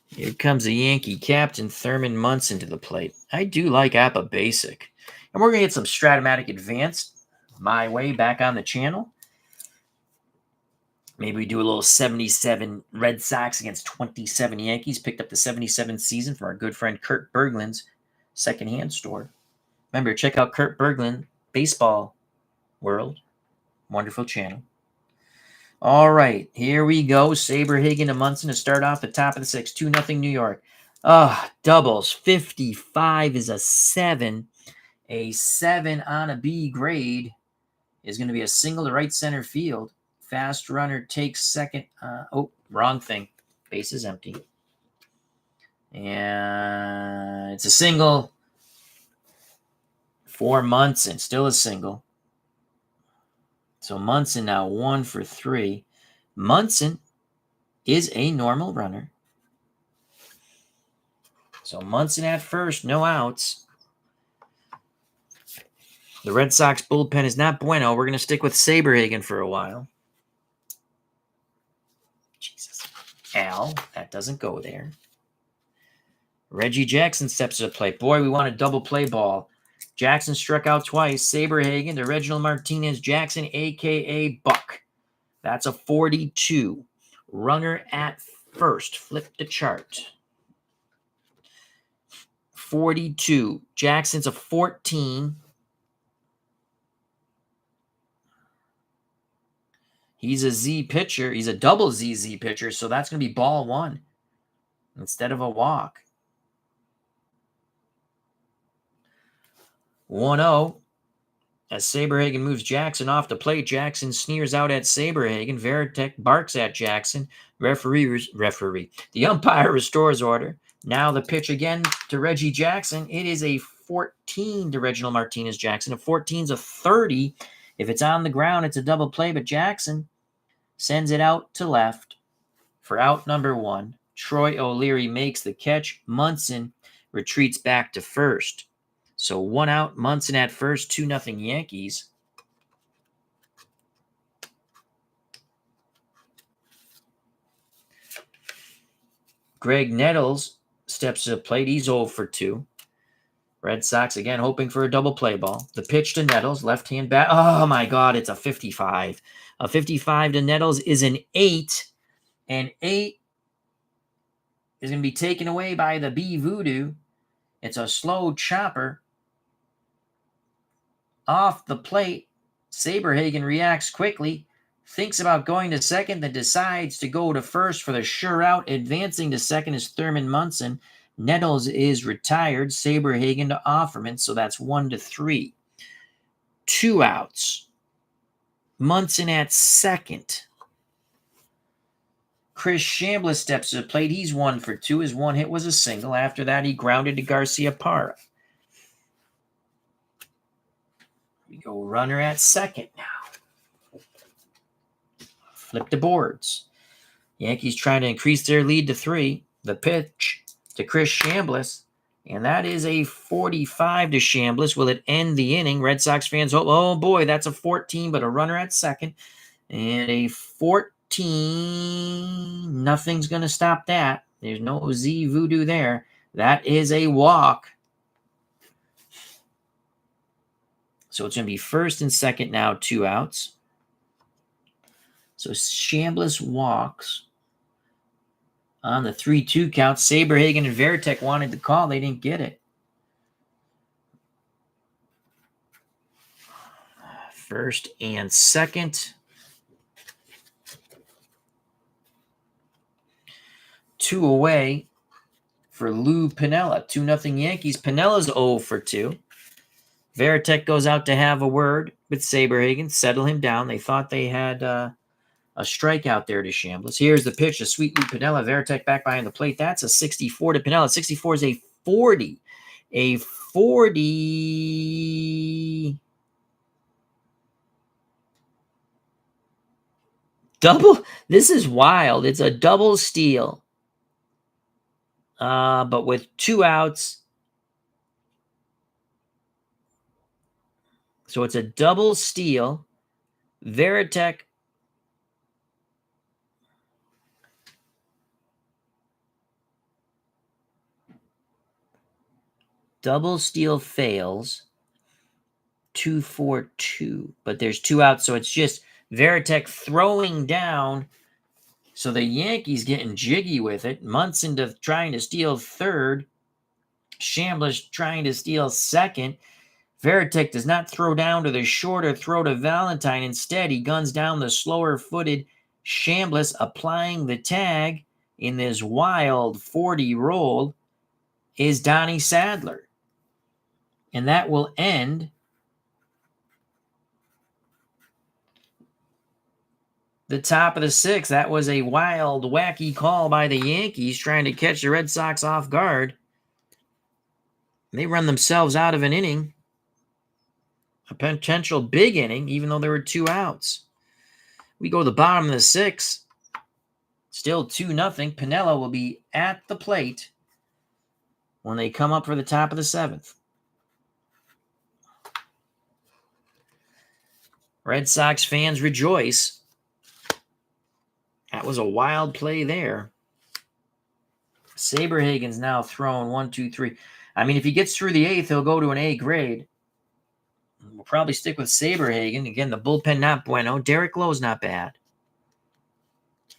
S1: Here comes the Yankee captain, Thurman Munson, to the plate. I do like APBA Basic. And we're going to get some Stratomatic Advanced my way back on the channel. Maybe we do a little 77 Red Sox against 27 Yankees. Picked up the 77 season from our good friend Kurt Berglund's secondhand store. Remember, check out Kurt Berglund, Baseball World. Wonderful channel. All right, here we go. Saberhagen to Munson to start off the top of the 6th. 2-0 New York. Doubles. 55 is a 7. A 7 on a B grade is going to be a single to right center field. Fast runner takes second. Wrong thing. Base is empty. And it's a single for Munson. Still a single. So Munson now 1 for 3. Munson is a normal runner. So Munson at first, no outs. The Red Sox bullpen is not bueno. We're going to stick with Saberhagen for a while. Jesus. Al, that doesn't go there. Reggie Jackson steps to the plate. Boy, we want a double play ball. Jackson struck out twice. Saberhagen to Reginald Martinez Jackson, a.k.a. Buck. That's a 42. Runner at first. Flip the chart. 42. Jackson's a 14. He's a Z pitcher. He's a double ZZ pitcher, so that's going to be ball 1 instead of a walk. 1-0. As Saberhagen moves Jackson off the plate, Jackson sneers out at Saberhagen. Veritek barks at Jackson. Referee. The umpire restores order. Now the pitch again to Reggie Jackson. It is a 14 to Reginald Martinez Jackson. A 14's a 30. If it's on the ground, it's a double play, but Jackson sends it out to left for out number 1. Troy O'Leary makes the catch. Munson retreats back to first. So 1 out, Munson at first, 2-0 Yankees. Greg Nettles steps to the plate. He's 0 for 2. Red Sox again hoping for a double play ball. The pitch to Nettles, left-hand bat. Oh, my God, it's a 55. A 55 to Nettles is an 8. And 8 is going to be taken away by the B Voodoo. It's a slow chopper. off the plate. Saberhagen reacts quickly, thinks about going to second, then decides to go to first for the sure out. Advancing to second is Thurman Munson. Nettles is retired. Saberhagen to Offerman, so that's 1-3. 2 outs. Munson at second. Chris Chambliss steps to the plate. He's 1 for 2. His one hit was a single. After that, he grounded to Garcia Parra. We go runner at second now. Flip the boards. Yankees trying to increase their lead to 3. The pitch to Chris Chambliss, and that is a 45 to Chambliss. Will it end the inning? Red Sox fans hope, oh boy, that's a 14, but a runner at second. And a 14. Nothing's going to stop that. There's no Z voodoo there. That is a walk. So it's going to be first and second now, 2 outs. So Chambliss walks on the 3-2 count. Saberhagen and Varitek wanted the call. They didn't get it. First and second. 2 away for Lou Piniella. 2-0 Yankees. Pinella's 0 for 2. Varitek goes out to have a word with Saberhagen, settle him down. They thought they had a strikeout there to Chambliss. Here's the pitch to sweet Lou Piniella. Varitek back behind the plate. That's a 64 to Piniella. 64 is a 40. A 40. Double. This is wild. It's a double steal. But with 2 outs. So it's a double steal. Varitek double steal fails. 2-4-2. But there's 2 outs, so it's just Varitek throwing down. So the Yankees getting jiggy with it. Munson trying to steal third. Chambliss trying to steal second. Varitek does not throw down to the shorter throw to Valentine. Instead, he guns down the slower-footed Chambliss, applying the tag in this wild 40 roll is Donnie Sadler. And that will end the top of the 6th. That was a wild, wacky call by the Yankees trying to catch the Red Sox off guard. They run themselves out of an inning. A potential big inning, even though there were 2 outs. We go to the bottom of the 6th. Still 2-0. Piniella will be at the plate when they come up for the top of the 7th. Red Sox fans rejoice. That was a wild play there. Saberhagen's now thrown 1, 2, 3. I mean, if he gets through the 8th, he'll go to an A grade. We'll probably stick with Saberhagen. Again, the bullpen not bueno. Derek Lowe's not bad.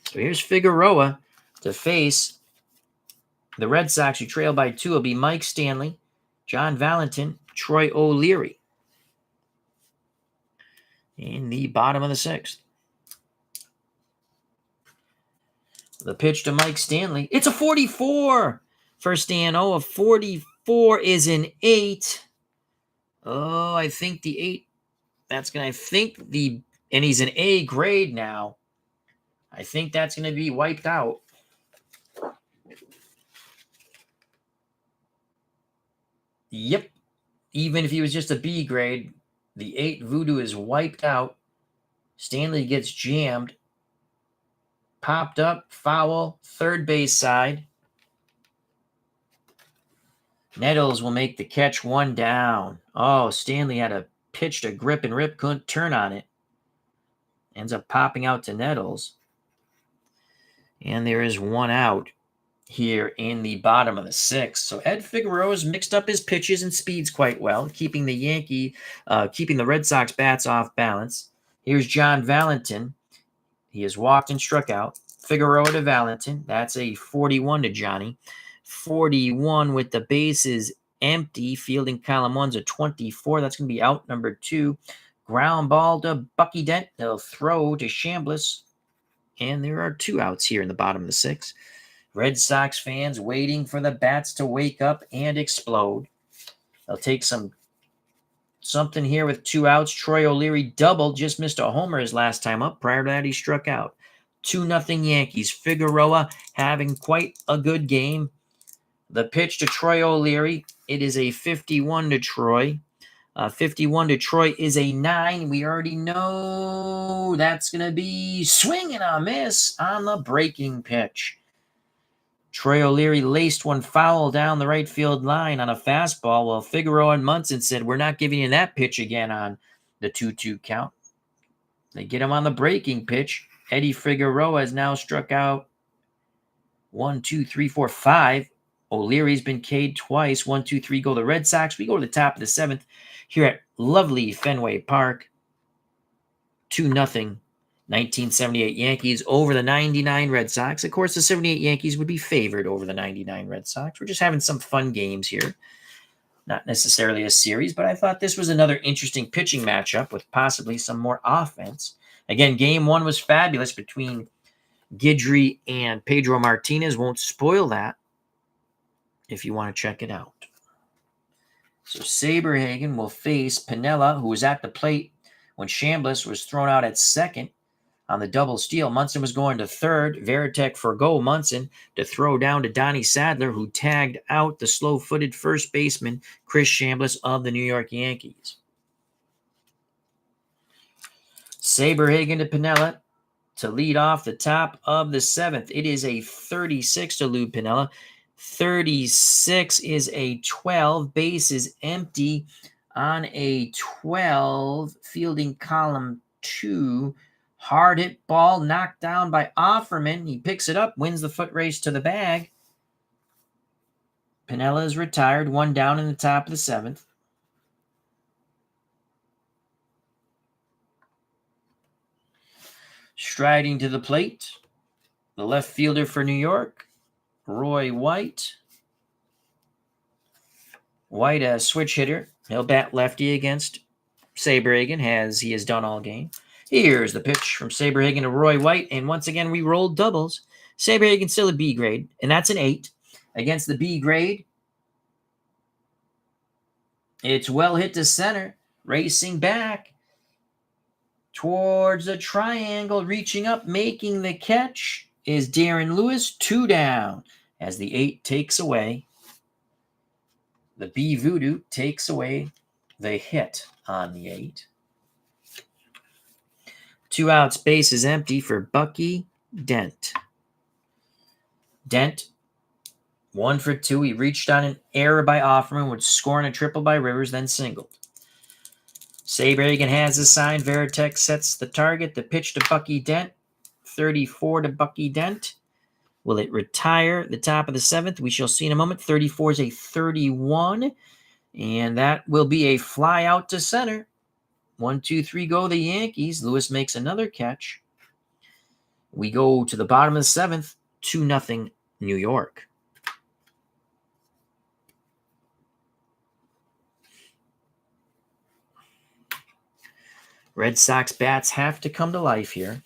S1: So here's Figueroa to face the Red Sox, who trail by 2. Will be Mike Stanley, John Valentin, Troy O'Leary. In the bottom of the 6th. The pitch to Mike Stanley. It's a 44 for Stan-O. A 44 is an 8. Oh, I think the 8. That's going to, and he's an A grade now. I think that's going to be wiped out. Yep. Even if he was just a B grade, the 8 voodoo is wiped out. Stanley gets jammed. Popped up, foul, third base side. Nettles will make the catch, 1 down. Oh, Stanley had a pitch to grip and rip, couldn't turn on it. Ends up popping out to Nettles. And there is 1 out here in the bottom of the 6th. So Ed Figueroa's mixed up his pitches and speeds quite well, keeping the Red Sox bats off balance. Here's John Valentin. He has walked and struck out. Figueroa to Valentin. That's a 41 to Johnny. 41 with the bases empty. Fielding column 1's a 24. That's going to be out number 2. Ground ball to Bucky Dent. They'll throw to Chambliss. And there are 2 outs here in the bottom of the 6th. Red Sox fans waiting for the bats to wake up and explode. They'll take something here with 2 outs. Troy O'Leary doubled, just missed a homer his last time up. Prior to that, he struck out. 2-0 Yankees. Figueroa having quite a good game. The pitch to Troy O'Leary. It is a 51 to Troy. 51 to Troy is a 9. We already know that's going to be swing and a miss on the breaking pitch. Troy O'Leary laced one foul down the right field line on a fastball. Well, Figueroa and Munson said, we're not giving you that pitch again on the 2-2 count. They get him on the breaking pitch. Eddie Figueroa has now struck out 1, 2, 3, 4, 5. O'Leary's been K'd twice. 1, 2, 3 go the Red Sox. We go to the top of the 7th here at lovely Fenway Park. 2-0 1978 Yankees over the 99 Red Sox. Of course, the 78 Yankees would be favored over the 99 Red Sox. We're just having some fun games here. Not necessarily a series, but I thought this was another interesting pitching matchup with possibly some more offense. Again, game 1 was fabulous between Guidry and Pedro Martinez. Won't spoil that if you want to check it out. So Saberhagen will face Piniella, who was at the plate when Chambliss was thrown out at second on the double steal. Munson was going to third. Varitek forgo Munson to throw down to Donnie Sadler, who tagged out the slow-footed first baseman Chris Chambliss of the New York Yankees. Saberhagen to Piniella to lead off the top of the 7th. It is a 36 to Lou Piniella. 36 is a 12. Base is empty on a 12. Fielding column 2. Hard hit ball knocked down by Offerman. He picks it up, wins the foot race to the bag. Piniella is retired, 1 down in the top of the 7th. Striding to the plate, the left fielder for New York, Roy White. White, a switch hitter. He'll bat lefty against Saberhagen, as he has done all game. Here's the pitch from Saberhagen to Roy White, and once again we rolled doubles. Saberhagen still a B grade, and that's an 8. Against the B grade, it's well hit to center, racing back towards the triangle, reaching up, making the catch is Darren Lewis. 2 down as the 8 takes away. The B Voodoo takes away the hit on the 8. 2 outs, base is empty for Bucky Dent. Dent, 1 for 2. He reached on an error by Offerman, which scoring a triple by Rivers, then singled. Saberhagen has the sign. Varitek sets the target. The pitch to Bucky Dent. 34 to Bucky Dent. Will it retire the top of the 7th? We shall see in a moment. 34 is a 31. And that will be a fly out to center. 1, 2, 3 go the Yankees. Lewis makes another catch. We go to the bottom of the 7th. 2-0 New York. Red Sox bats have to come to life here.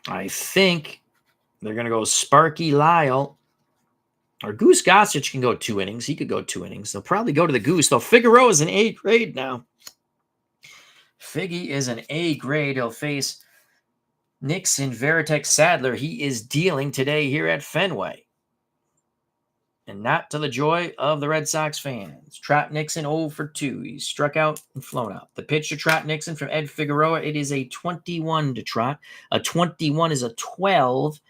S1: I think they're going to go Sparky Lyle. Or Goose Gossage can go 2 innings. He could go 2 innings. They'll probably go to the Goose, though. Figueroa is an A grade now. Figgy is an A grade. He'll face Nixon, Varitek, Sadler. He is dealing today here at Fenway. And not to the joy of the Red Sox fans. Trot Nixon 0 for 2. He's struck out and flown out. The pitch to Trot Nixon from Ed Figueroa. It is a 21 to Trot. A 21 is a 12.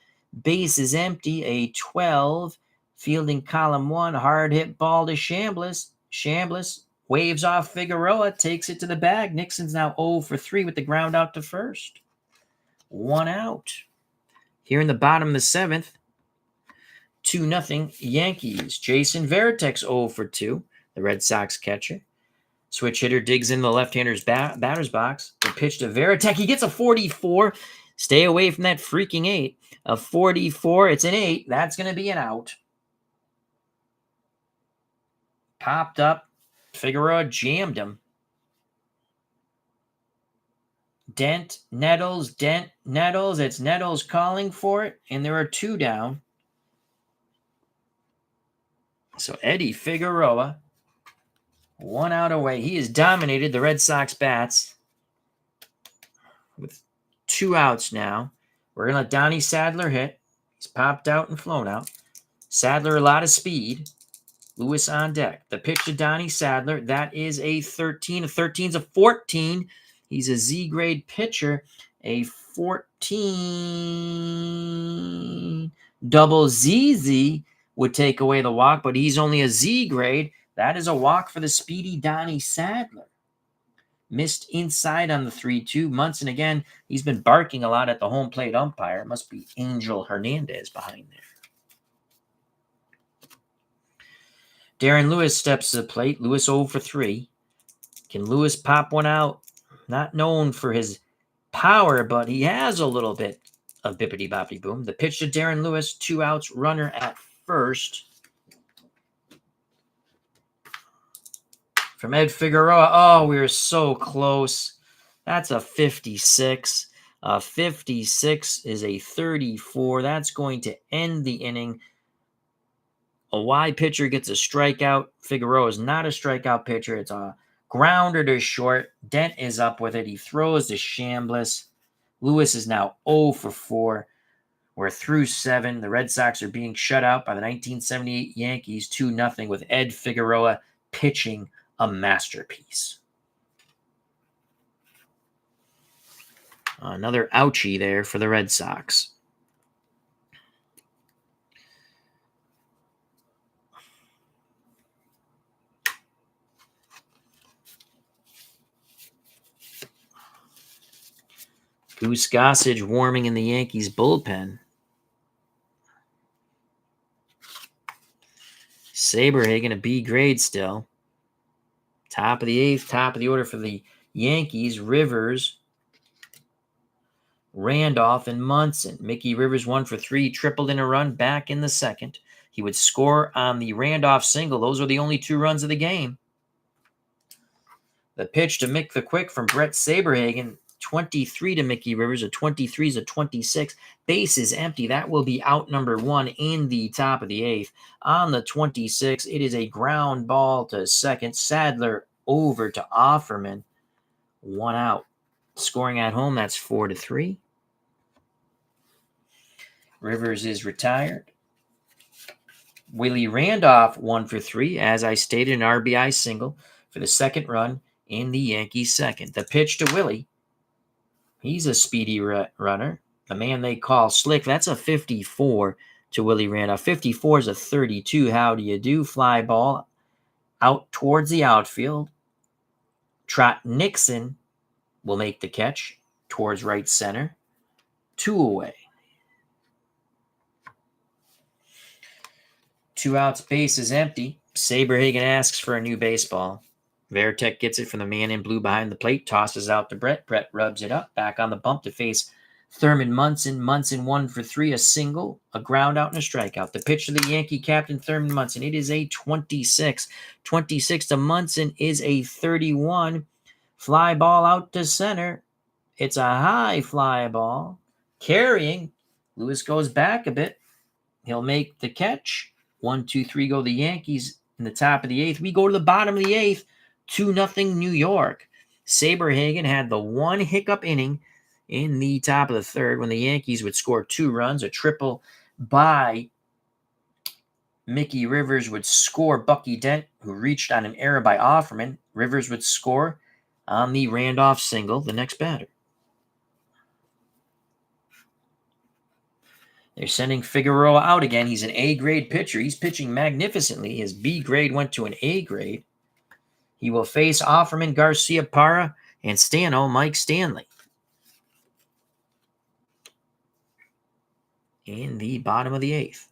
S1: Base is empty. A 12. Fielding column 1. Hard hit ball to Chambliss. Chambliss waves off Figueroa. Takes it to the bag. Nixon's now 0 for 3 with the ground out to first. 1 out. Here in the bottom of the 7th. 2-0 Yankees. Jason Varitek's 0 for 2, the Red Sox catcher. Switch hitter digs in the left-hander's batter's box. The pitch to Veritek. He gets a 44. Stay away from that freaking 8. A 44. It's an 8. That's going to be an out. Popped up. Figueroa jammed him. Dent, Nettles. It's Nettles calling for it, and there are 2 down. So Eddie Figueroa, 1 out away. He has dominated the Red Sox bats with 2 outs now. We're going to let Donnie Sadler hit. He's popped out and flown out. Sadler, a lot of speed. Lewis on deck. The pitch to Donnie Sadler. That is a 13. A 13's a 14. He's a Z-grade pitcher. A 14 double ZZ would take away the walk, but he's only a Z-grade. That is a walk for the speedy Donnie Sadler. Missed inside on the 3-2. Munson, again, he's been barking a lot at the home plate umpire. It must be Angel Hernandez behind there. Darren Lewis steps to the plate. Lewis 0 for 3. Can Lewis pop one out? Not known for his power, but he has a little bit of bippity-boppity-boom. The pitch to Darren Lewis. 2 outs. Runner at first. From Ed Figueroa. Oh, we were so close. That's a 56. A 56 is a 34. That's going to end the inning. A wide pitcher gets a strikeout. Figueroa is not a strikeout pitcher. It's a grounder to short. Dent is up with it. He throws to Chambliss. Lewis is now 0 for 4. We're through 7. The Red Sox are being shut out by the 1978 Yankees 2-0 with Ed Figueroa pitching a masterpiece. Another ouchie there for the Red Sox. Goose Gossage warming in the Yankees bullpen. Saberhagen, a B grade still. Top of the 8th, top of the order for the Yankees. Rivers, Randolph, and Munson. Mickey Rivers 1 for 3, tripled in a run back in the 2nd. He would score on the Randolph single. Those are the only 2 runs of the game. The pitch to Mick the Quick from Bret Saberhagen. 23 to Mickey Rivers. A 23 is a 26. Base is empty. That will be out number 1 in the top of the 8th. On the 26, it is a ground ball to second. Sadler over to Offerman. 1 out. Scoring at home, that's 4-3. Rivers is retired. Willie Randolph 1 for 3. As I stated, an RBI single for the 2nd run in the Yankees' 2nd. The pitch to Willie. He's a speedy runner. The man they call Slick. That's a 54 to Willie Randolph. 54 is a 32. How do you do? Fly ball out towards the outfield. Trot Nixon will make the catch towards right center. 2 away. 2 outs, base is empty. Saberhagen asks for a new baseball. Veritek gets it from the man in blue behind the plate, tosses out to Bret. Bret rubs it up, back on the bump to face Thurman Munson. Munson 1 for 3, a single, a ground out, and a strikeout. The pitch to the Yankee captain, Thurman Munson. It is a 26. 26 to Munson is a 31. Fly ball out to center. It's a high fly ball. Carrying. Lewis goes back a bit. He'll make the catch. 1, 2, 3 go the Yankees in the top of the 8th. We go to the bottom of the 8th. 2-0 New York. Saberhagen had the 1 hiccup inning in the top of the 3rd when the Yankees would score 2 runs. A triple by Mickey Rivers would score Bucky Dent, who reached on an error by Offerman. Rivers would score on the Randolph single, the next batter. They're sending Figueroa out again. He's an A-grade pitcher. He's pitching magnificently. His B grade went to an A grade. He will face Offerman, Garcia Parra, and Mike Stanley. In the bottom of the 8th.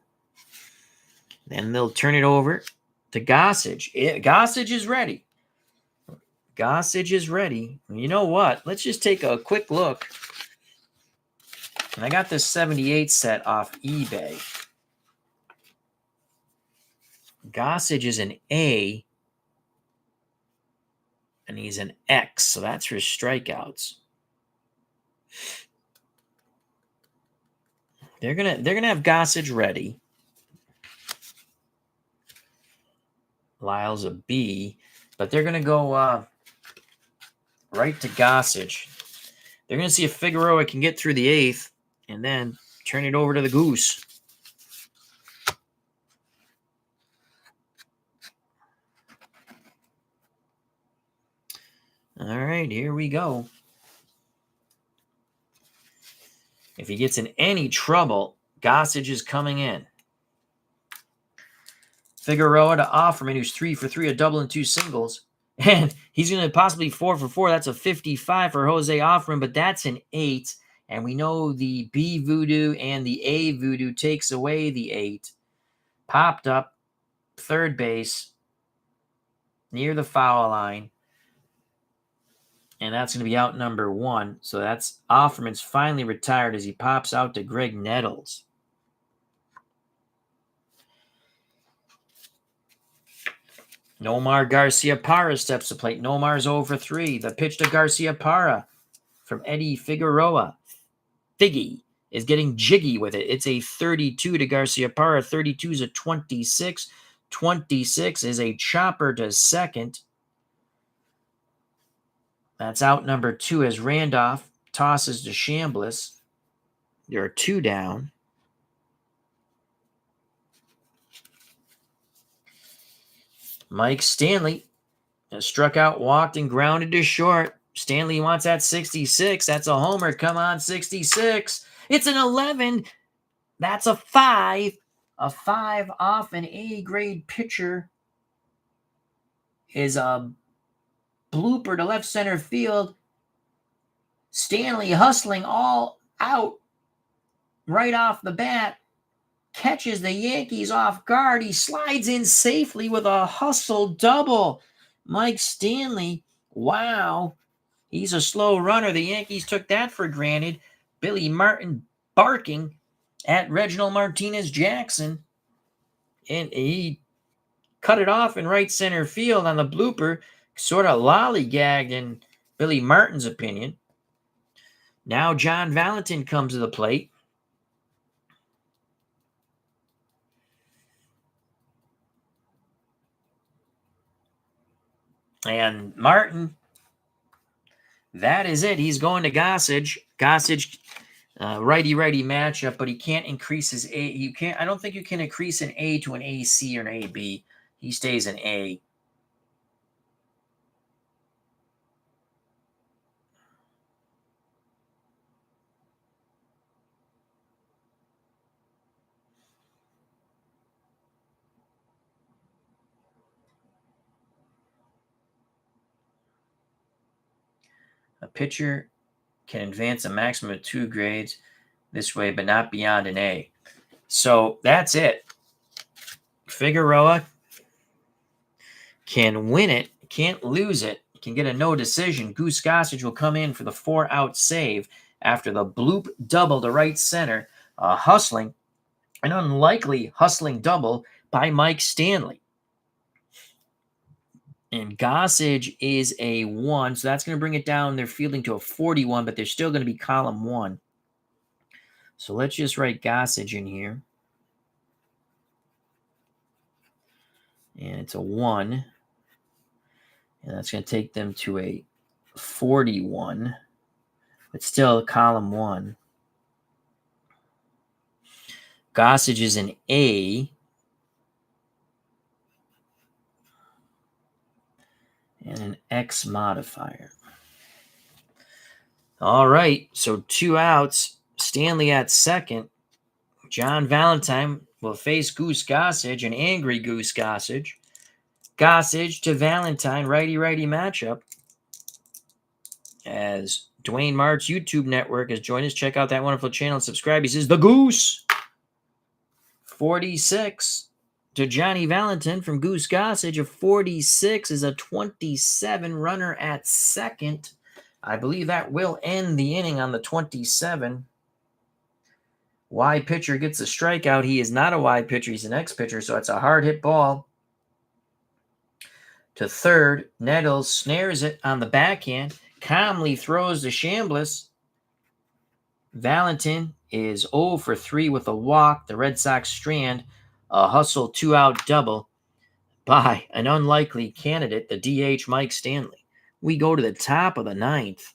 S1: Then they'll turn it over to Gossage. Gossage is ready. Gossage is ready. You know what? Let's just take a quick look. And I got this 78 set off eBay. Gossage is an A, and he's an X, so that's for strikeouts. They're gonna have Gossage ready. Lyle's a B, but they're gonna go right to Gossage. They're gonna see if Figueroa can get through the 8th, and then turn it over to the Goose. All right, here we go. If he gets in any trouble, Gossage is coming in. Figueroa to Offerman, who's 3 for 3, a double and 2 singles. And he's going to possibly 4 for 4. That's a 55 for Jose Offerman, but that's an 8. And we know the B voodoo and the A voodoo takes away the 8. Popped up, third base, near the foul line. And that's going to be out number 1. So that's Offerman's finally retired as he pops out to Greg Nettles. Nomar Garcia-Parra steps to plate. Nomar's 0 for 3. The pitch to Garcia-Parra from Eddie Figueroa. Figgy is getting jiggy with it. It's a 32 to Garcia-Parra. 32 is a 26. 26 is a chopper to second. That's out number 2 as Randolph tosses to Chambliss. There are 2 down. Mike Stanley has struck out, walked, and grounded to short. Stanley wants that 66. That's a homer. Come on, 66. It's an 11. That's a 5. A 5 off an A-grade pitcher is a blooper to left center field. Stanley hustling all out right off the bat. Catches the Yankees off guard. He slides in safely with a hustle double. Mike Stanley, wow. He's a slow runner. The Yankees took that for granted. Billy Martin barking at Reginald Martinez-Jackson. And he cut it off in right center field on the blooper. Sort of lollygagged in Billy Martin's opinion. Now John Valentin comes to the plate. And Martin, that is it. He's going to Gossage. Gossage, righty-righty matchup, but he can't increase his A. You can't. I don't think you can increase an A to an AC or an AB. He stays an A. A pitcher can advance a maximum of 2 grades this way, but not beyond an A. So that's it. Figueroa can win it, can't lose it, can get a no decision. Goose Gossage will come in for the 4-out save after the bloop double to right center, hustling, an unlikely hustling double by Mike Stanley. And Gossage is a 1, so that's going to bring it down. They're fielding to a 41, but they're still going to be column 1. So let's just write Gossage in here. And it's a 1. And that's going to take them to a 41, but still column 1. Gossage is an A. And an X modifier. All right, so 2 outs. Stanley at second. John Valentine will face Goose Gossage, an angry Goose Gossage. Gossage to Valentine, righty-righty matchup. As Dwayne Mart's YouTube network has joined us, check out that wonderful channel and subscribe. He says, the Goose. 46 to Johnny Valentin from Goose Gossage. A 46 is a 27 runner at second. I believe that will end the inning on the 27. Y pitcher gets a strikeout. He is not a Y pitcher. He's an X pitcher, so it's a hard hit ball. To third, Nettles snares it on the backhand, calmly throws to Chambliss. Valentin is 0 for 3 with a walk. The Red Sox strand a hustle 2-out double by an unlikely candidate, the DH Mike Stanley. We go to the top of the ninth.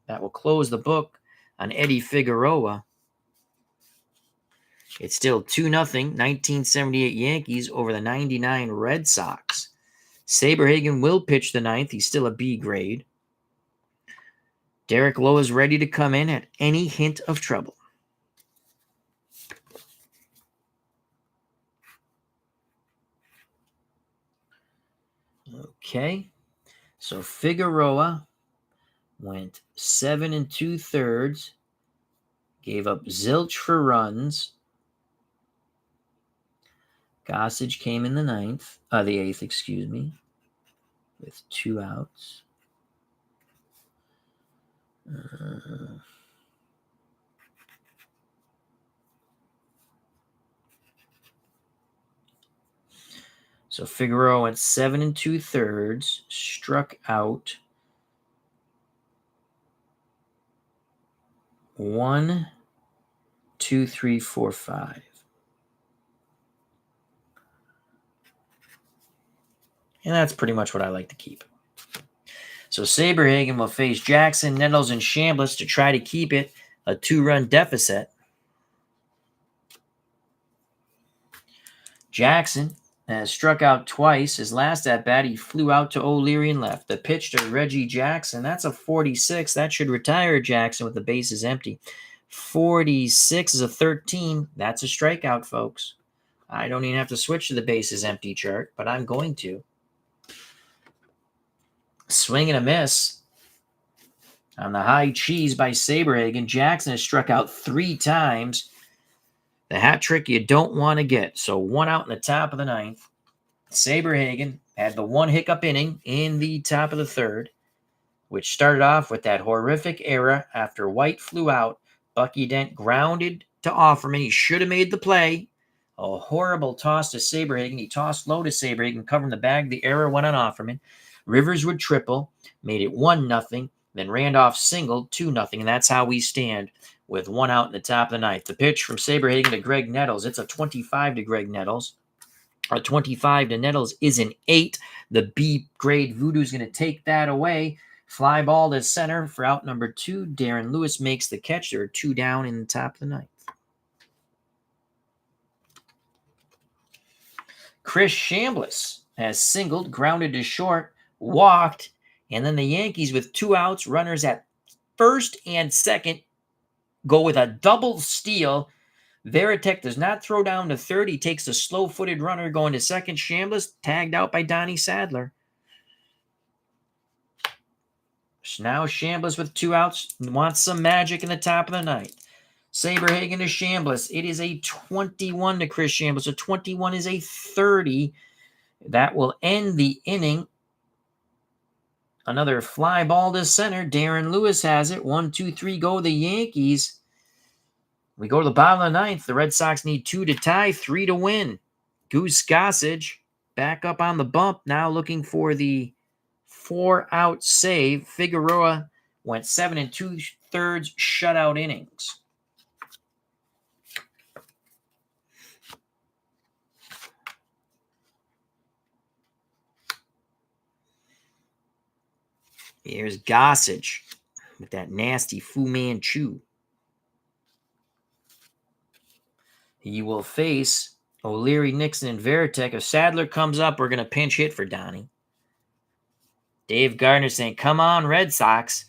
S1: That will close the book on Eddie Figueroa. It's still 2-0, 1978 Yankees over the 99 Red Sox. Saberhagen will pitch the ninth. He's still a B grade. Derek Lowe is ready to come in at any hint of trouble. Okay, so Figueroa went 7 2/3, gave up zilch for runs. Gossage came in the eighth, with 2 outs. So Figueroa went 7 2/3, struck out 1, 2, 3, 4, 5. And that's pretty much what I like to keep. So Saberhagen will face Jackson, Nettles, and Chambliss to try to keep it a 2-run deficit. Jackson has struck out twice. His last at-bat, he flew out to O'Leary and left. The pitch to Reggie Jackson, that's a 46. That should retire Jackson with the bases empty. 46 is a 13. That's a strikeout, folks. I don't even have to switch to the bases empty chart, but I'm going to. Swing and a miss on the high cheese by Saberhagen. Jackson has struck out 3 times. The hat trick you don't want to get. So 1 out in the top of the ninth. Saberhagen had the 1 hiccup inning in the top of the third, which started off with that horrific error after White flew out. Bucky Dent grounded to Offerman. He should have made the play. A horrible toss to Saberhagen. He tossed low to Saberhagen, covering the bag. The error went on Offerman. Rivers would triple, made it 1-0. Then Randolph singled 2-0, and that's how we stand with 1 out in the top of the ninth. The pitch from Saberhagen to Greg Nettles. It's a 25 to Greg Nettles. A 25 to Nettles is an 8. The B grade Voodoo's going to take that away. Fly ball to center for out number 2. Darren Lewis makes the catch. There are 2 down in the top of the ninth. Chris Chambliss has singled, grounded to short, walked, and then the Yankees with 2 outs, runners at first and second, go with a double steal. Veritek does not throw down to third. He takes the slow-footed runner going to second. Chambliss tagged out by Donnie Sadler. Now Chambliss with 2 outs wants some magic in the top of the ninth. Saberhagen to Chambliss. It is a 21 to Chris Chambliss. A 21 is a 30. That will end the inning. Another fly ball to center. Darren Lewis has it. 1, 2, 3 go the Yankees. We go to the bottom of the ninth. The Red Sox need 2 to tie, 3 to win. Goose Gossage back up on the bump, now looking for the 4-out save. Figueroa went 7 2/3 shutout innings. Here's Gossage with that nasty Fu Manchu. He will face O'Leary, Nixon, and Veritek. If Sadler comes up, we're going to pinch hit for Donnie. Dave Gardner saying, come on, Red Sox.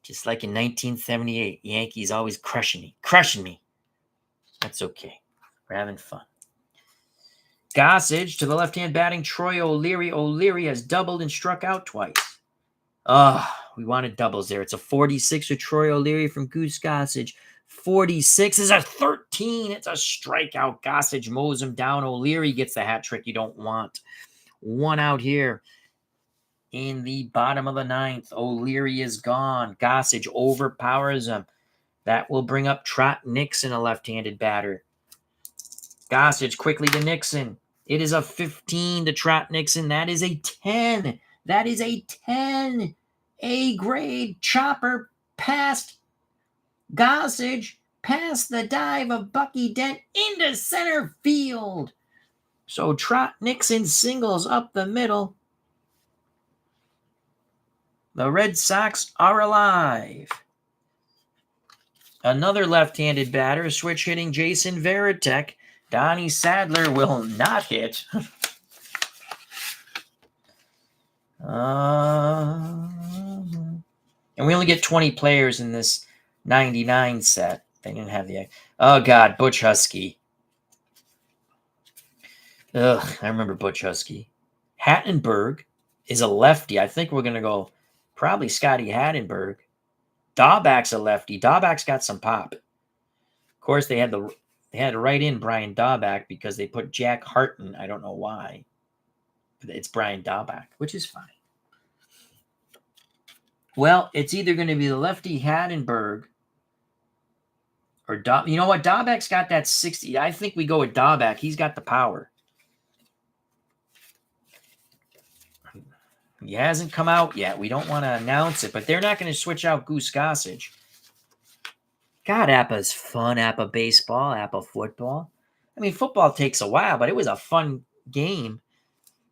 S1: Just like in 1978, Yankees always crushing me. That's okay. We're having fun. Gossage to the left-hand batting, Troy O'Leary. O'Leary has doubled and struck out twice. We wanted doubles there. It's a 46 with Troy O'Leary from Goose Gossage. 46 is a 13. 14. It's a strikeout. Gossage mows him down. O'Leary gets the hat trick you don't want. 1 out here in the bottom of the 9th. O'Leary is gone. Gossage overpowers him. That will bring up Trot Nixon, a left-handed batter. Gossage quickly to Nixon. It is a 15 to Trot Nixon. That is a 10. That is a 10. A-grade chopper past Gossage, past the dive of Bucky Dent into center field. So Trot Nixon singles up the middle. The Red Sox are alive. Another left-handed batter, switch hitting Jason Varitek. Donnie Sadler will not hit. And we only get 20 players in this 99 set. They didn't have the... Oh, God, Butch Husky. Ugh, I remember Butch Husky. Hattenberg is a lefty. I think we're going to go probably Scotty Hattenberg. Daubach's a lefty. Daubach's got some pop. Of course, they had to write in Brian Daubach because they put Jack Harton. I don't know why. But it's Brian Daubach, which is fine. Well, it's either going to be the lefty Hattenberg or you know what? Daubach's got that 60. I think we go with Daubach. He's got the power. He hasn't come out yet. We don't want to announce it, but they're not going to switch out Goose Gossage. God, APBA's fun. APBA baseball, APBA football. I mean, football takes a while, but it was a fun game.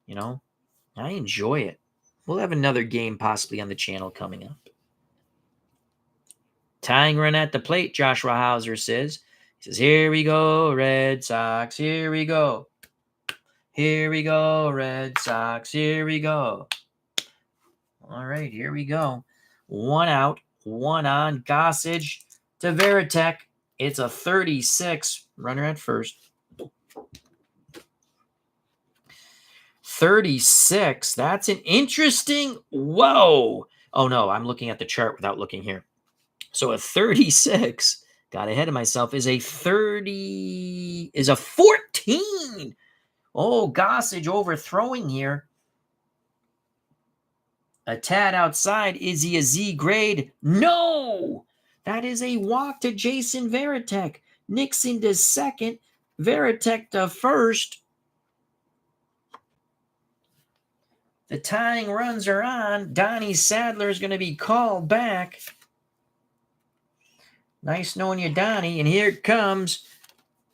S1: You know, I enjoy it. We'll have another game possibly on the channel coming up. Tying run at the plate, Joshua Hauser says. He says, here we go, Red Sox. Here we go. Here we go, Red Sox. Here we go. All right, here we go. 1 out, 1 on. Gossage to Varitek. It's a 36. Runner at first. 36. That's an interesting... Whoa. Oh, no, I'm looking at the chart without looking here. So a 36, got ahead of myself, is a 14. Oh, Gossage overthrowing here. A tad outside. Is he a Z grade? No! That is a walk to Jason Varitek. Nixon to second. Varitek to first. The tying runs are on. Donnie Sadler is going to be called back. Nice knowing you, Donnie. And here comes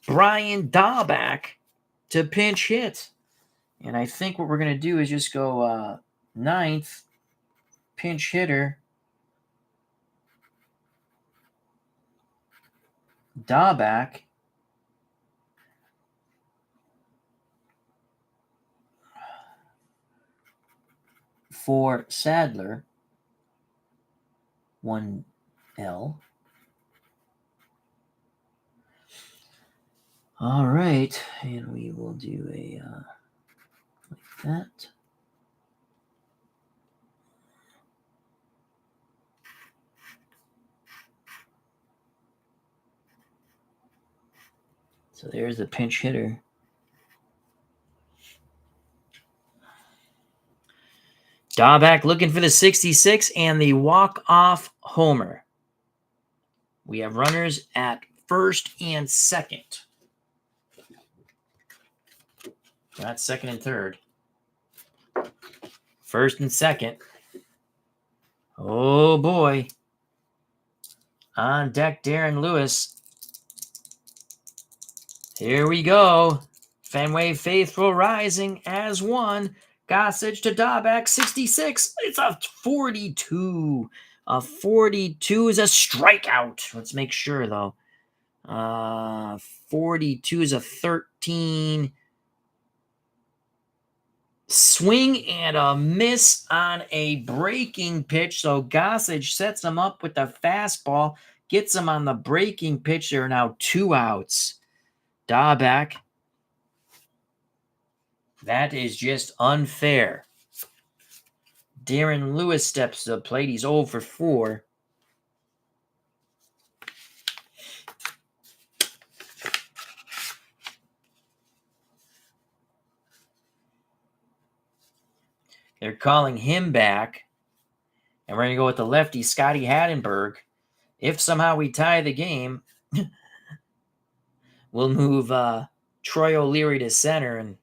S1: Brian Daubach to pinch hit. And I think what we're going to do is just go 9th pinch hitter. Daubach. For Sadler. 1L. All right, and we will do a like that. So there's the pinch hitter. Daubach looking for the 66 and the walk-off homer. We have runners at first and second. Not second and third. First and second. Oh, boy. On deck, Darren Lewis. Here we go. Fenway faithful rising as one. Gossage to Daubach, 66. It's a 42. A 42 is a strikeout. Let's make sure, though. 42 is a 13. Swing and a miss on a breaking pitch. So Gossage sets him up with the fastball. Gets him on the breaking pitch. There are now 2 outs. Daubach. That is just unfair. Darren Lewis steps to the plate. He's 0 for 4. They're calling him back. And we're going to go with the lefty, Scotty Hattenberg. If somehow we tie the game, we'll move Troy O'Leary to center, and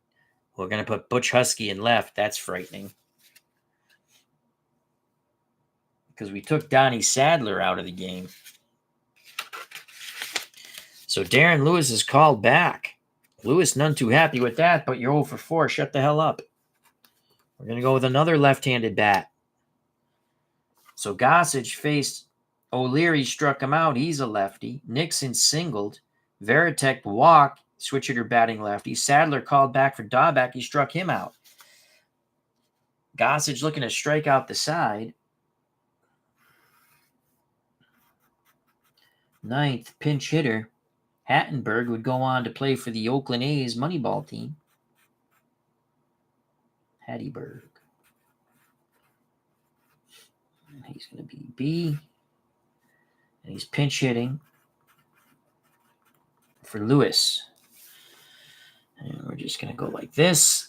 S1: we're going to put Butch Husky in left. That's frightening. Because we took Donnie Sadler out of the game. So Darren Lewis is called back. Lewis none too happy with that, but you're 0 for 4. Shut the hell up. We're going to go with another left-handed bat. So Gossage faced O'Leary, struck him out. He's a lefty. Nixon singled. Veritek walked. Switcher batting lefty. Sadler called back for Dahlbeck. He struck him out. Gossage looking to strike out the side. Ninth, pinch hitter. Hattenberg would go on to play for the Oakland A's Moneyball team. Hatteberg. And he's going to be B. And he's pinch hitting for Lewis. And we're just going to go like this.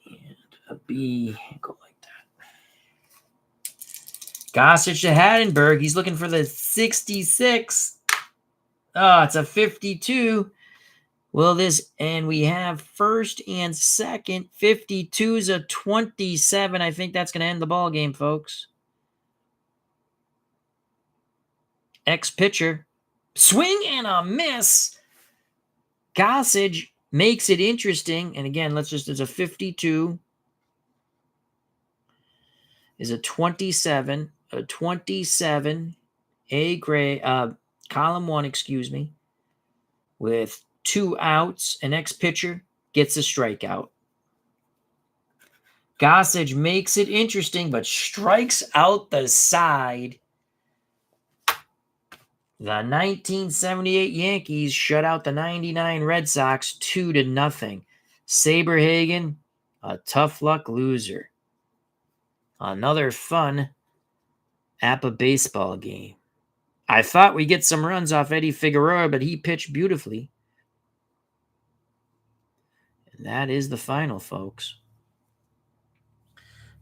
S1: And a B. Go like that. Gossage to Hattenberg. He's looking for the 66. Oh, it's a 52. Will this, and we have first and second. 52 is a 27. I think that's going to end the ball game, folks. Ex-pitcher. Swing and a miss. Gossage makes it interesting. And again, it's a 52. Is a 27. A 27. A grade, column 1, excuse me. With 2 outs, an ex-pitcher gets a strikeout. Gossage makes it interesting, but strikes out the side. The 1978 Yankees shut out the 99 Red Sox 2-0. Saberhagen, a tough luck loser. Another fun APBA baseball game. I thought we'd get some runs off Eddie Figueroa, but he pitched beautifully. And that is the final, folks.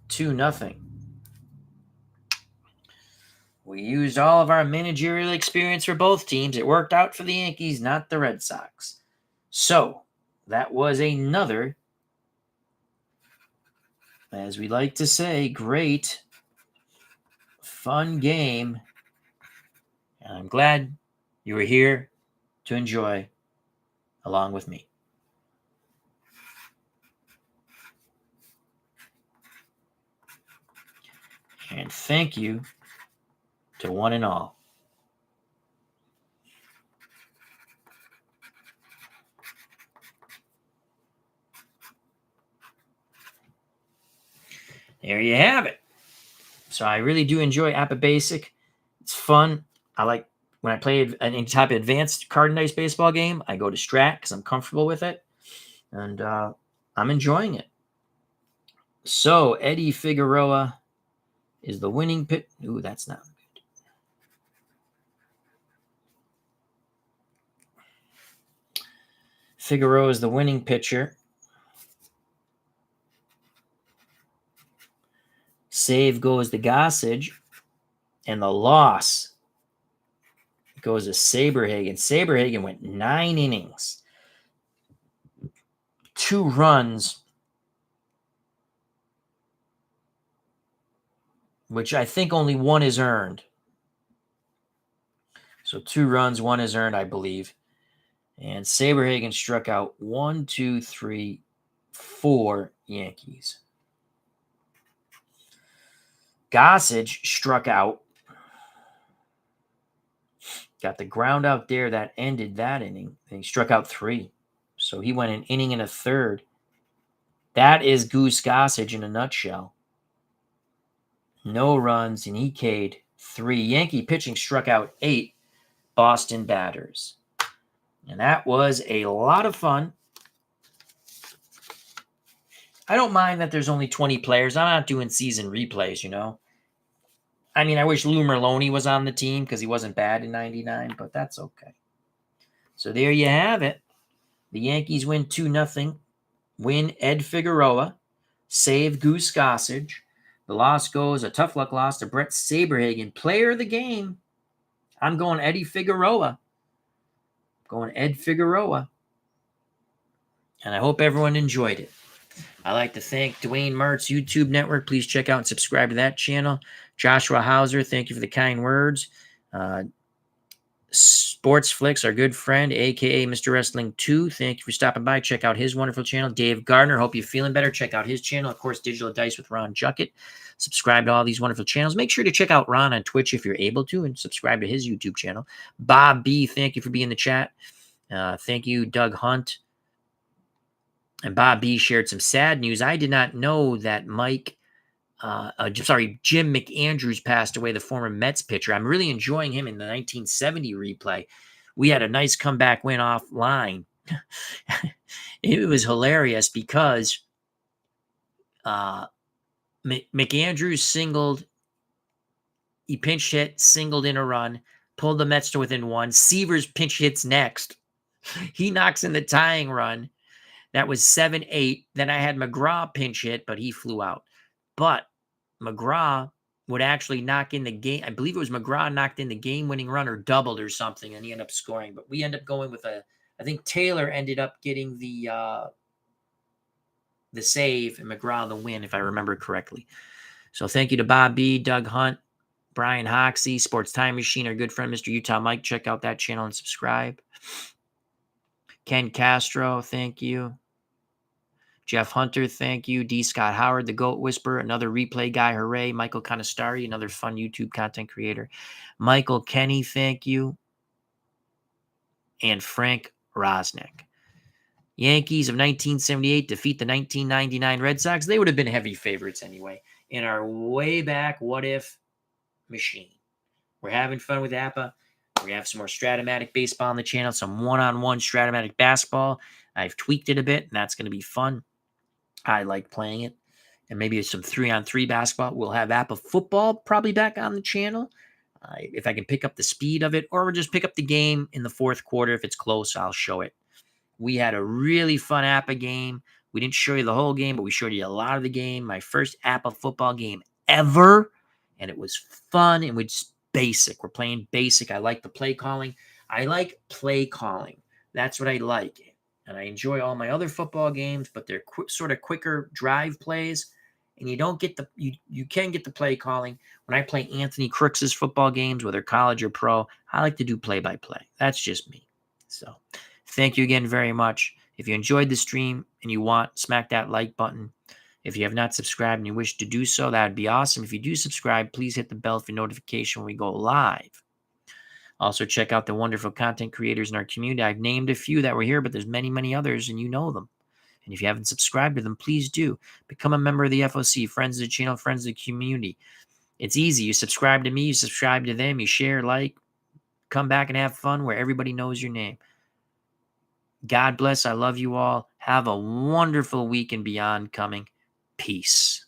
S1: 2-0. We used all of our managerial experience for both teams. It worked out for the Yankees, not the Red Sox. So, that was another, as we like to say, great, fun game. And I'm glad you were here to enjoy along with me. And thank you to one and all. There you have it. So I really do enjoy APBA Basic. It's fun. I like when I play any type of advanced card and dice baseball game, I go to Strat because I'm comfortable with it. And I'm enjoying it. So Eddie Figueroa is the winning pit. Ooh, that's not good. Figueroa is the winning pitcher. Save goes to Gossage. And the loss goes to Saberhagen. Saberhagen went 9 innings. 2 runs. Which I think only 1 is earned. So 2 runs, 1 is earned, I believe. And Saberhagen struck out 1, 2, 3, 4 Yankees. Gossage struck out. Got the ground out there that ended that inning. And he struck out 3. So he went an inning and a third. That is Goose Gossage in a nutshell. No runs, and he K'd 3. Yankee pitching struck out 8 Boston batters. And that was a lot of fun. I don't mind that there's only 20 players. I'm not doing season replays, you know. I mean, I wish Lou Merlone was on the team because he wasn't bad in 99, but that's okay. So there you have it. The Yankees win 2-0. Win Ed Figueroa. Save Goose Gossage. The loss goes, a tough luck loss to Bret Saberhagen. Player of the game. I'm going Eddie Figueroa. Going Ed Figueroa. And I hope everyone enjoyed it. I'd like to thank Dwayne Mart's YouTube network. Please check out and subscribe to that channel. Joshua Hauser, thank you for the kind words. Sports Flicks, our good friend, a.k.a. Mr. Wrestling 2. Thank you for stopping by. Check out his wonderful channel. Dave Gardner, hope you're feeling better. Check out his channel. Of course, Digital Dice with Ron Juckett. Subscribe to all these wonderful channels. Make sure to check out Ron on Twitch if you're able to, and subscribe to his YouTube channel. Bob B., thank you for being in the chat. Thank you, Doug Hunt. And Bob B. shared some sad news. I did not know that Jim McAndrews passed away, the former Mets pitcher. I'm really enjoying him in the 1970 replay. We had a nice comeback win offline. It was hilarious because McAndrews singled. He pinch hit, singled in a run, pulled the Mets to within one. Seavers pinch hits next. He knocks in the tying run. That was 7-8. Then I had McGraw pinch hit, but he flew out. But McGraw would actually knock in the game. I believe it was McGraw knocked in the game-winning run or doubled or something, and he ended up scoring. But we ended up going with I think Taylor ended up getting the save and McGraw the win, if I remember correctly. So thank you to Bob B., Doug Hunt, Brian Hoxie, Sports Time Machine, our good friend Mr. Utah Mike. Check out that channel and subscribe. Ken Castro, thank you. Jeff Hunter, thank you. D. Scott Howard, the Goat Whisperer, another replay guy, hooray. Michael Conestari, another fun YouTube content creator. Michael Kenny, thank you. And Frank Rosnick. Yankees of 1978 defeat the 1999 Red Sox. They would have been heavy favorites anyway in our way back what-if machine. We're having fun with APBA. We have some more Stratomatic baseball on the channel, some one-on-one Stratomatic basketball. I've tweaked it a bit, and that's going to be fun. I like playing it. And maybe some 3-on-3 basketball. We'll have APBA football probably back on the channel. If I can pick up the speed of it, or we'll just pick up the game in the fourth quarter. If it's close, I'll show it. We had a really fun APBA game. We didn't show you the whole game, but we showed you a lot of the game. My first APBA football game ever. And it was fun. And we're just basic. We're playing basic. I like the play calling. I like play calling. That's what I like. And I enjoy all my other football games, but they're sort of quicker drive plays. And you don't get you can get the play calling. When I play Anthony Crooks's football games, whether college or pro, I like to do play-by-play. That's just me. So thank you again very much. If you enjoyed the stream and you want, smack that like button. If you have not subscribed and you wish to do so, that would be awesome. If you do subscribe, please hit the bell for notification when we go live. Also, check out the wonderful content creators in our community. I've named a few that were here, but there's many, many others, and you know them. And if you haven't subscribed to them, please do. Become a member of the FOC, friends of the channel, friends of the community. It's easy. You subscribe to me, you subscribe to them, you share, like, come back and have fun where everybody knows your name. God bless. I love you all. Have a wonderful week and beyond coming. Peace.